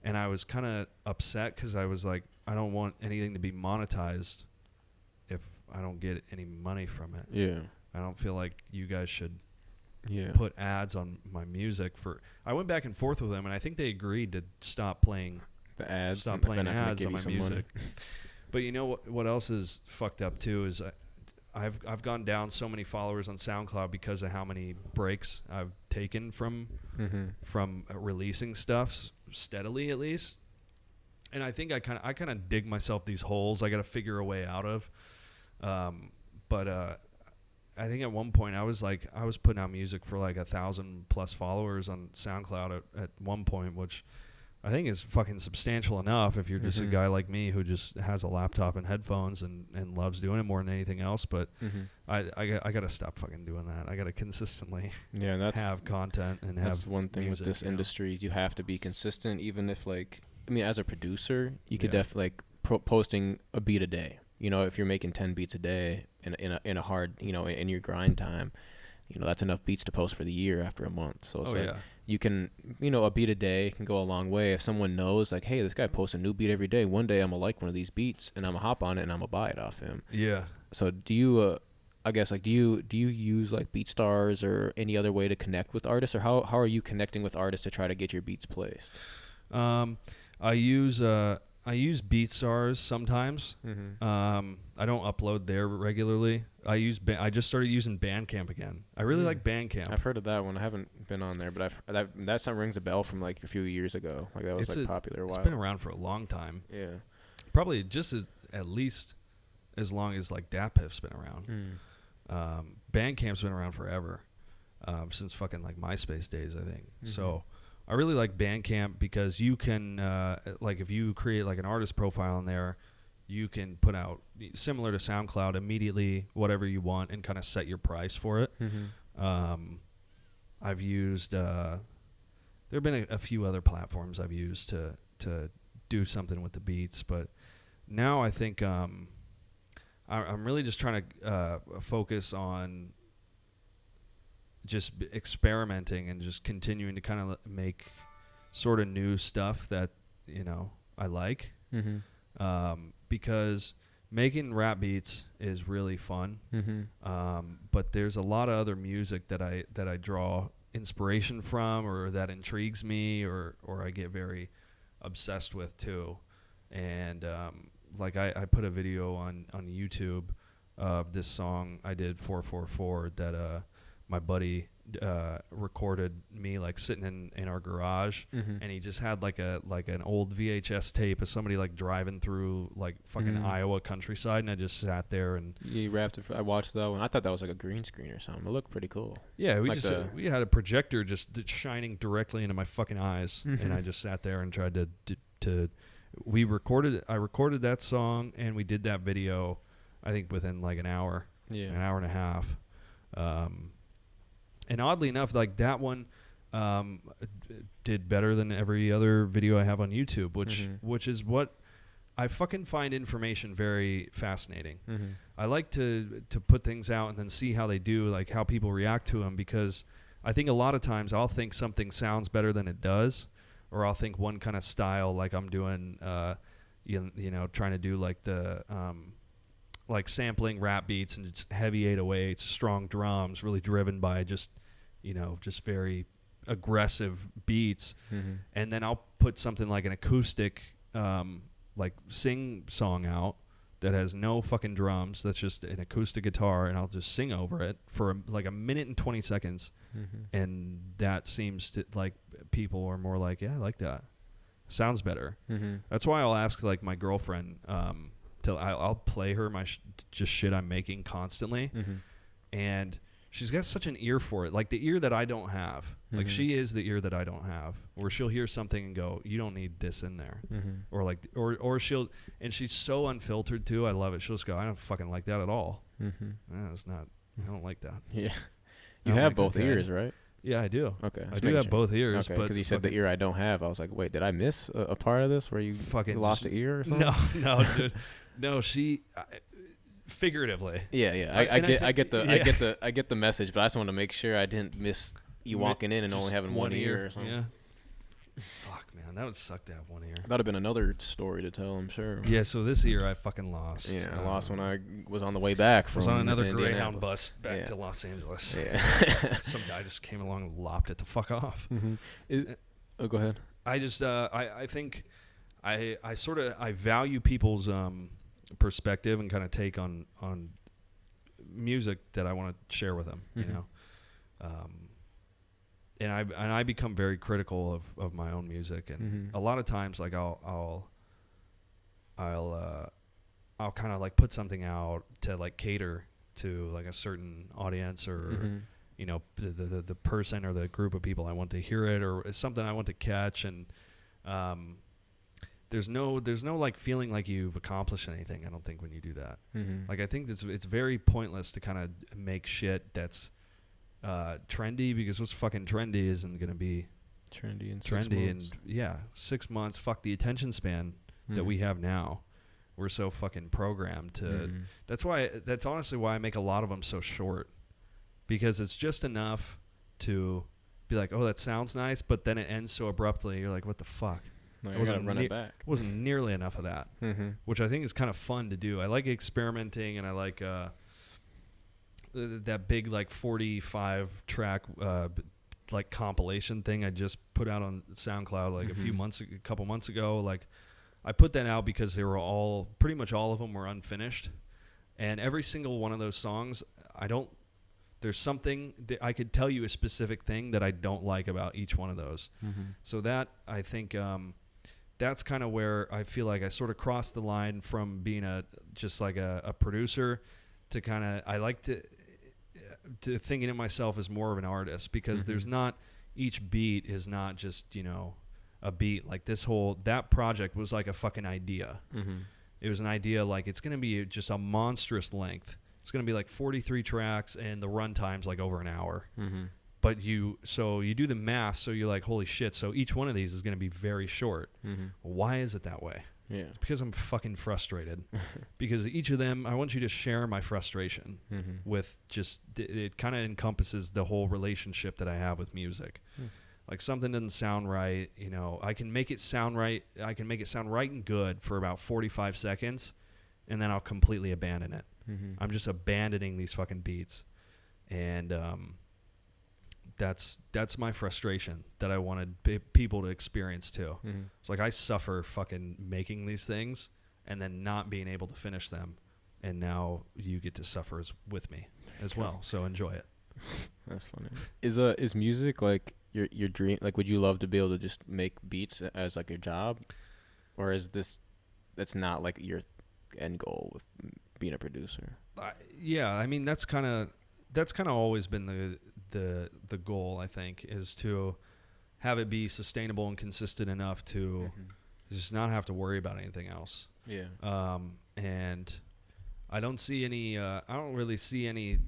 And I was kind of upset because I was like, I don't want anything to be monetized if I don't get any money from it. Yeah. I don't feel like you guys should put ads on my music I went back and forth with them, and I think they agreed to stop playing the ads. Stop playing ads on my music. But you know what else is fucked up too is I've gone down so many followers on SoundCloud because of how many breaks I've taken from releasing stuff steadily, at least. And I think I kind of dig myself these holes I got to figure a way out of. But I think at one point I was putting out music for like 1,000+ followers on SoundCloud at one point, which I think is fucking substantial enough if you're just a guy like me who just has a laptop and headphones and loves doing it more than anything else. But I got to stop fucking doing that. I got to consistently have content and that's have one thing music, with this industry. You have to be consistent, even if like, I mean, as a producer, you could definitely like posting a beat a day. You know, if you're making 10 beats a day in a hard, you know, in your grind time, you know, that's enough beats to post for the year after a month. So it's you can, you know, a beat a day can go a long way. If someone knows like, hey, this guy posts a new beat every day, one day I'm gonna like one of these beats and I'm gonna hop on it and I'm gonna buy it off him. Yeah. So do you, I guess like, do you use like BeatStars or any other way to connect with artists, or how are you connecting with artists to try to get your beats placed? I use BeatStars sometimes. I don't upload there regularly. I just started using Bandcamp again. I really like Bandcamp. I've heard of that one. I haven't been on there, but that song rings a bell from like a few years ago. Like that was popular a while. It's been around for a long time. Yeah. Probably just at least as long as like DatPiff's been around. Bandcamp's been around forever. Since fucking like MySpace days, I think. So I really like Bandcamp because you can, like if you create like an artist profile in there, you can put out, similar to SoundCloud, immediately whatever you want and kind of set your price for it. I've used, there have been a few other platforms I've used to do something with the beats, but now I think I'm really just trying to focus on just experimenting and just continuing to kind of make sort of new stuff that, you know, I like. Because making rap beats is really fun. But there's a lot of other music that I draw inspiration from, or that intrigues me, or I get very obsessed with too. And like I put a video on YouTube of this song I did, 444, that my buddy recorded me like sitting in our garage, and he just had like an old VHS tape of somebody like driving through like fucking Iowa countryside, and I just sat there and you wrapped it. I watched that one. I thought that was like a green screen or something. It looked pretty cool. Yeah, we had a projector just shining directly into my fucking eyes, and I just sat there and tried to I recorded that song, and we did that video, I think within like an hour and a half. And oddly enough, like that one did better than every other video I have on YouTube, which is what I fucking find information very fascinating. I like to put things out and then see how they do, like how people react to them, because I think a lot of times I'll think something sounds better than it does, or I'll think one kind of style, like I'm doing, you know, trying to do like the like sampling rap beats and just heavy 808s, strong drums, really driven by just, you know, just very aggressive beats. And then I'll put something like an acoustic like sing song out that has no fucking drums, that's just an acoustic guitar, and I'll just sing over it for like a minute and 20 seconds. And that seems to, like, people are more like, yeah, I like that, sounds better. That's why I'll ask like my girlfriend, I'll play her my just shit I'm making constantly, and she's got such an ear for it, like the ear that I don't have. Like she is the ear that I don't have, where she'll hear something and go, you don't need this in there, or like, or she'll, and she's so unfiltered too. I love it. She'll just go, I don't fucking like that at all. It's not. I don't like that. Yeah, you have like both ears, right? Yeah, I do. Okay, I do have both ears. Okay, because you said the ear I don't have. I was like, wait, did I miss a part of this where you fucking lost an ear or something? No, dude. No, she figuratively. Yeah. I get the message, but I just want to make sure I didn't miss you walking in and only having one ear or something. Yeah. Fuck, man, that would suck to have one ear. That'd have been another story to tell, I'm sure. Yeah, so this ear I fucking lost. Yeah, I lost when I was on the way back from. Was on another Greyhound bus back to Los Angeles. Yeah. Some guy just came along and lopped it the fuck off. Go ahead. I just I think I value people's perspective and kind of take on music that I want to share with them, you know. And I become very critical of my own music, and a lot of times like I'll kind of like put something out to like cater to like a certain audience, or you know, the person or the group of people I want to hear it, or it's something I want to catch, and there's no like feeling like you've accomplished anything. I don't think when you do that. Like I think it's very pointless to kind of make shit that's trendy, because what's fucking trendy isn't gonna be trendy in 6 trendy months. and 6 months. Fuck the attention span that we have now. We're so fucking programmed to. That's honestly why I make a lot of them so short, because it's just enough to be like, oh, that sounds nice, but then it ends so abruptly. You're like, what the fuck? No, you gotta run it back. Wasn't nearly enough of that, which I think is kind of fun to do. I like experimenting, and I like that big like 45 track like compilation thing I just put out on SoundCloud like a couple months ago. Like I put that out because they were pretty much all of them were unfinished, and every single one of those songs, there's something that I could tell you a specific thing that I don't like about each one of those. So that, I think, that's kind of where I feel like I sort of crossed the line from being just like a producer to kind of, I like to thinking of myself as more of an artist, because there's not, each beat is not just, a beat. Like that project was like a fucking idea. It was an idea, like it's going to be just a monstrous length. It's going to be like 43 tracks, and the runtime's like over an hour. But so you do the math, so you're like, holy shit, so each one of these is going to be very short. Why is it that way? Yeah. It's because I'm fucking frustrated. Because each of them, I want you to share my frustration with just, it kind of encompasses the whole relationship that I have with music. Like something doesn't sound right, I can make it sound right. I can make it sound right and good for about 45 seconds, and then I'll completely abandon it. I'm just abandoning these fucking beats. And that's my frustration that I wanted people to experience too. It's like I suffer fucking making these things and then not being able to finish them, and now you get to suffer with me as well. So enjoy it. That's funny. Is music like your dream? Like, would you love to be able to just make beats as like your job, or is that's not like your end goal with being a producer? Yeah, I mean that's kind of always been the goal, I think, is to have it be sustainable and consistent enough to just not have to worry about anything else. Yeah. And I don't really see any.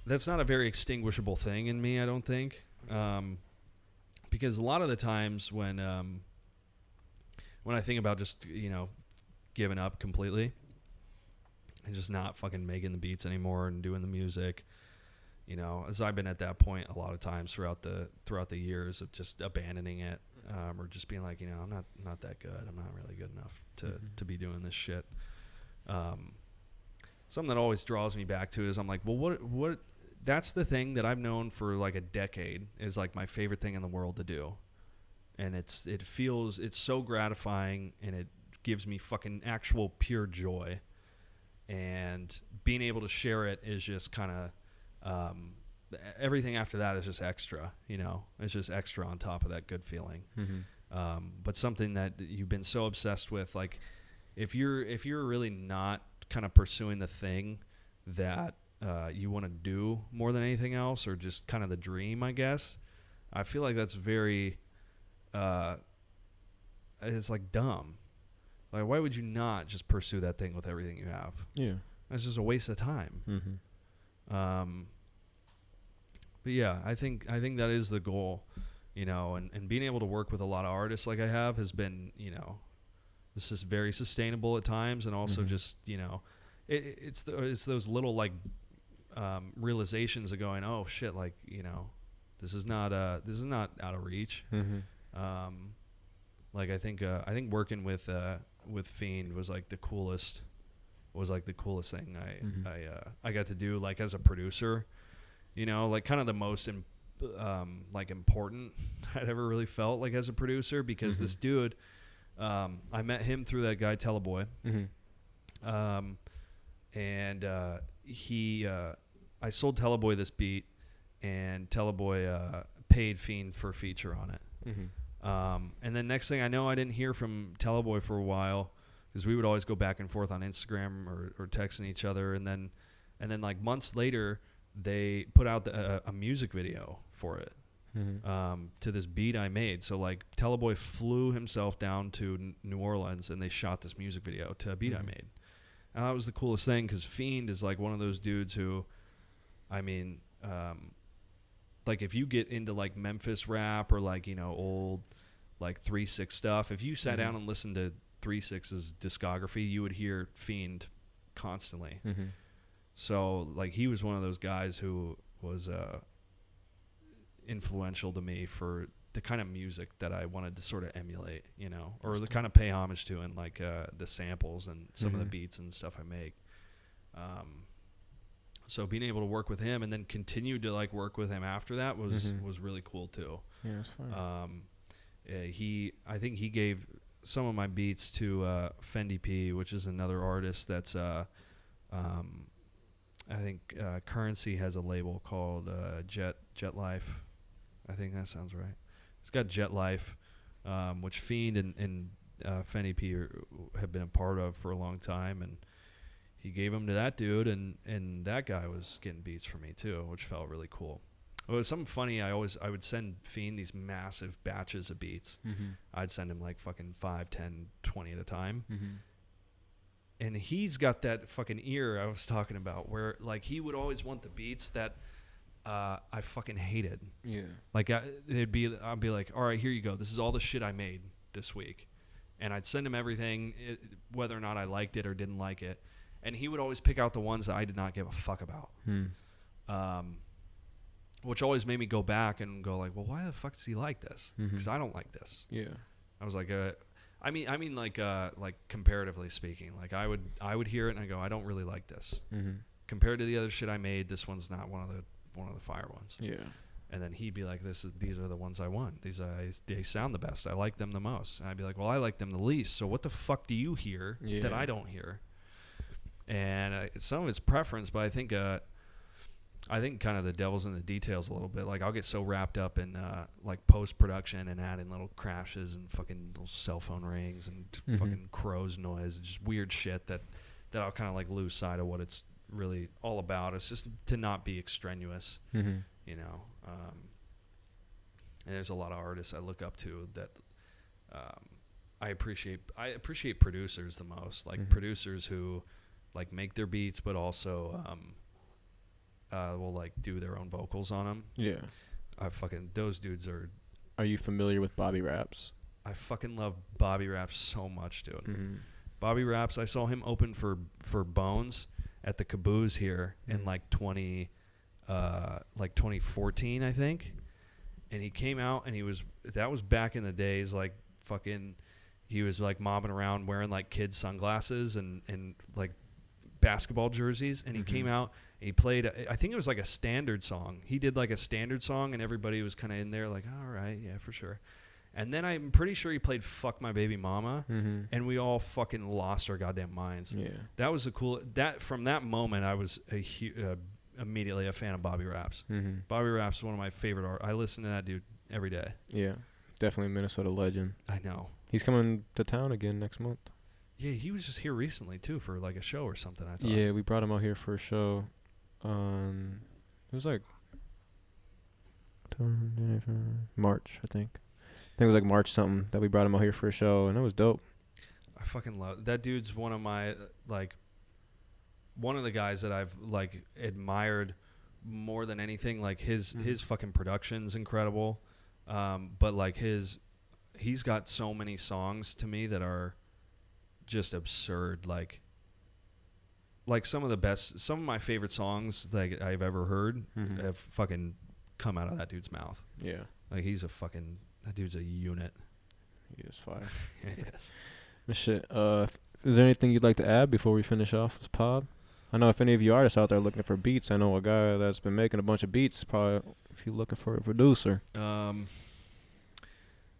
That's not a very extinguishable thing in me, I don't think, because a lot of the times when I think about just giving up completely and just not fucking making the beats anymore and doing the music, as I've been at that point a lot of times throughout the years of just abandoning it, or just being like, I'm not that good. I'm not really good enough to be doing this shit. Something that always draws me back to is I'm like, well, what? That's the thing that I've known for like a decade is like my favorite thing in the world to do, and it's so gratifying, and it gives me fucking actual pure joy, and being able to share it is just kind of everything after that is just extra. It's just extra on top of that good feeling. But something that you've been so obsessed with, like if you're really not kind of pursuing the thing that you want to do more than anything else, or just kind of the dream, I guess, I feel like that's very it's like dumb. Like, why would you not just pursue that thing with everything you have? Yeah. That's just a waste of time. But yeah, I think that is the goal, and being able to work with a lot of artists like I have has been, this is very sustainable at times, and also just, it's those little like realizations of going, oh shit, like, this is not out of reach. Like I think working with Fiend was like the coolest thing I got to do, like as a producer, like kind of the most like important I'd ever really felt like as a producer, because this dude, I met him through that guy Teleboy, and I sold Teleboy this beat, and Teleboy paid Fiend for a feature on it. And then next thing I know, I didn't hear from Teleboy for a while, because we would always go back and forth on Instagram or texting each other, and then like months later they put out a music video for it, to this beat I made. So like Teleboy flew himself down to New Orleans and they shot this music video to a beat I made. And that was the coolest thing because Fiend is like one of those dudes who, I mean, like if you get into like Memphis rap or like, you know, old like 3-6 stuff, if you sat down and listened to 3-6's discography, you would hear Fiend constantly. So like he was one of those guys who was influential to me for the kind of music that I wanted to sort of emulate, you know, or the kind of pay homage to, and like the samples and some of the beats and stuff I make. So being able to work with him and then continue to like work with him after that was really cool too. Yeah, that's fine. I think he gave some of my beats to Fendi P, which is another artist that's I think Currency has a label called Jet Life. I think that sounds right. It's got Jet Life, which Fiend and Fendi P have been a part of for a long time, and he gave them to that dude, and that guy was getting beats for me too, which felt really cool. It was something funny. I would send Fiend these massive batches of beats. I'd send him like fucking 5, 10, 20 at a time. And he's got that fucking ear I was talking about where like he would always want the beats that I fucking hated. Yeah. Like I'd be like, all right, here you go. This is all the shit I made this week. And I'd send him everything, whether or not I liked it or didn't like it. And he would always pick out the ones that I did not give a fuck about. Which always made me go back and go like, well, why the fuck does he like this? Because I don't like this. Yeah. I was like, I mean like comparatively speaking, like I would hear it and I go, I don't really like this. Compared to the other shit I made, this one's not one of the fire ones. Yeah. And then he'd be like, these are the ones I want. They sound the best. I like them the most. And I'd be like, well, I like them the least. So what the fuck do you hear that I don't hear? And some of it's preference, but I think kind of the devil's in the details a little bit. Like I'll get so wrapped up in like post production and adding little crashes and fucking little cell phone rings and fucking crow's noise and just weird shit that I'll kind of like lose sight of what it's really all about. It's just to not be extraneous, you know. And there's a lot of artists I look up to that I appreciate producers the most, like producers who like make their beats but also will like do their own vocals on them. Yeah. Those dudes are you familiar with Bobby Raps? I fucking love Bobby Raps so much, dude. Bobby Raps, I saw him open for Bones at the Caboose here in like 2014, I think. And he came out and that was back in the days, like fucking, he was like mobbing around wearing like kids sunglasses and like basketball jerseys. And he came out and he played, I think it was like a standard song. He did like a standard song and everybody was kind of in there like, all right, yeah, for sure. And then I'm pretty sure he played Fuck My Baby Mama, and we all fucking lost our goddamn minds. Yeah. That was from that moment, I was immediately a fan of Bobby Raps. Bobby Raps is one of my favorite art. I listen to that dude every day. Yeah, definitely a Minnesota legend. I know. He's coming to town again next month. Yeah, he was just here recently, too, for like a show or something, I thought. Yeah, we brought him out here for a show. It was like March, I think. I think it was like March something that we brought him out here for a show, and it was dope. I fucking love that dude's one of my one of the guys that I've like admired more than anything. Like his fucking production's incredible, but like he's got so many songs to me that are just absurd. Like some of my favorite songs that I've ever heard have fucking come out of that dude's mouth. Yeah, like that dude's a unit. He is fire. Yes. But shit, is there anything you'd like to add before we finish off this pod? I know if any of you artists out there looking for beats, I know a guy that's been making a bunch of beats. Probably if you're looking for a producer.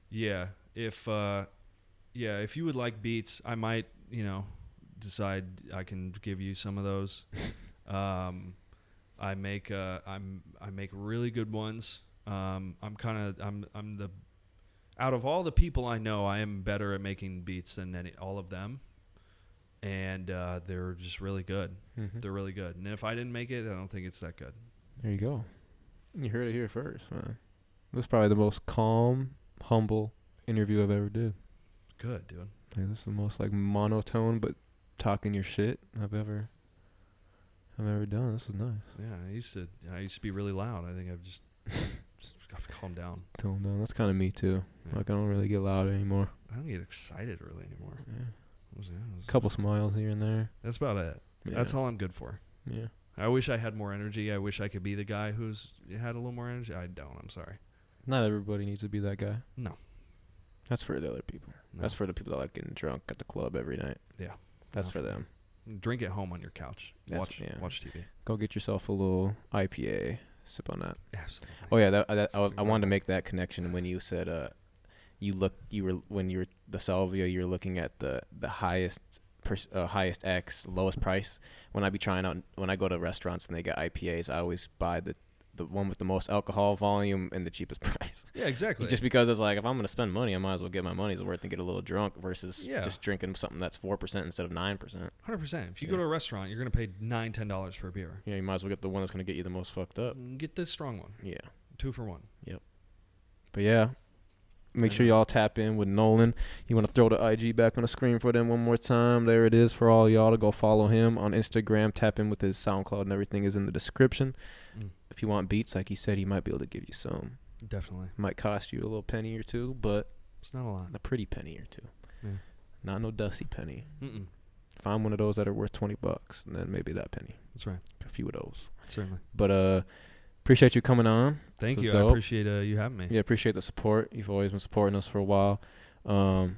Yeah. If you would like beats, I might, decide I can give you some of those. I make really good ones. Out of all the people I know, I am better at making beats than all of them. And they're just really good. They're really good. And if I didn't make it, I don't think it's that good. There you go. You heard it here first, man. It was probably the most calm, humble interview I've ever did. Good, dude. Like, this is the most like monotone but talking your shit I've ever done. This is nice. Yeah, I used to be really loud. I think I've just got to calm down. Tone down. That's kind of me too. Yeah. Like I don't really get loud anymore. I don't get excited really anymore. Yeah. It was Couple smiles here and there. That's about it. Yeah. That's all I'm good for. Yeah. I wish I had more energy. I wish I could be the guy who's had a little more energy. I don't. I'm sorry. Not everybody needs to be that guy. No. That's for the other people. No. That's for the people that like getting drunk at the club every night. Yeah. That's for them. Drink at home on your couch. Watch TV. Go get yourself a little IPA. Sip on that. Absolutely. Oh yeah, I wanted to make that connection when you said when you were the Salvia, you're looking at the highest X, lowest price. When I go to restaurants and they got IPAs, I always buy the one with the most alcohol volume and the cheapest price. Yeah, exactly. Just because it's like, if I'm going to spend money, I might as well get my money's worth and get a little drunk versus just drinking something that's 4% instead of 9%. 100%. If you go to a restaurant, you're going to pay $9-10 for a beer. Yeah, you might as well get the one that's going to get you the most fucked up. Get the strong one. Yeah. 2 for 1. Yep. But yeah, make sure y'all tap in with Nolan. You want to throw the IG back on the screen for them one more time. There it is for all y'all to go follow him on Instagram. Tap in with his SoundCloud and everything is in the description. If you want beats, like he said, he might be able to give you some. Definitely. Might cost you a little penny or two, but it's not a lot. A pretty penny or two. Yeah. Not no dusty penny. Mm-mm. Find one of those that are worth $20, and then maybe that penny. That's right. A few of those. Certainly. But appreciate you coming on. Thank you. Dope. I appreciate you having me. Yeah, appreciate the support. You've always been supporting us for a while. Once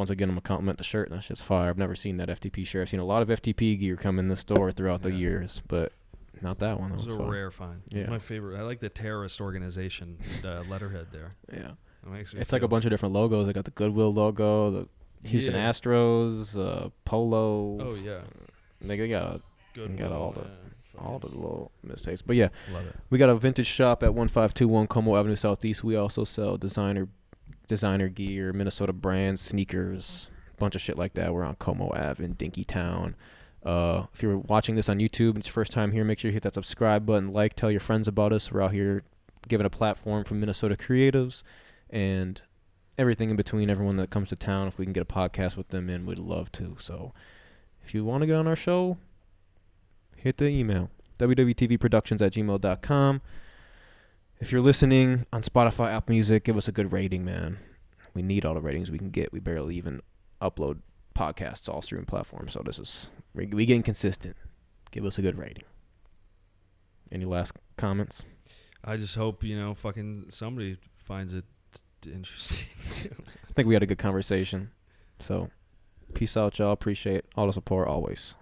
again, I'm gonna compliment the shirt. That shit's fire. I've never seen that FTP shirt. I've seen a lot of FTP gear come in the store throughout the years, but not that one. It was a rare find. Yeah. My favorite. I like the terrorist organization letterhead there. Yeah. It's like a bunch of different logos. I got the Goodwill logo, the Houston Astros, Polo. Oh yeah. They got all the little mistakes. But yeah, love it. We got a vintage shop at 1521 Como Avenue Southeast. We also sell designer gear, Minnesota brands, sneakers, bunch of shit like that. We're on Como Ave in Dinkytown. If you're watching this on YouTube and it's your first time here, make sure you hit that subscribe button, tell your friends about us. We're out here giving a platform for Minnesota creatives and everything in between, everyone that comes to town. If we can get a podcast with them in, we'd love to. So if you want to get on our show, hit the email, www.tvproductions@gmail.com. If you're listening on Spotify, Apple Music, give us a good rating, man. We need all the ratings we can get. We barely even upload podcasts, all streaming platforms. So we getting consistent. Give us a good rating. Any last comments? I just hope, fucking somebody finds it interesting too. I think we had a good conversation. So peace out, y'all. Appreciate all the support always.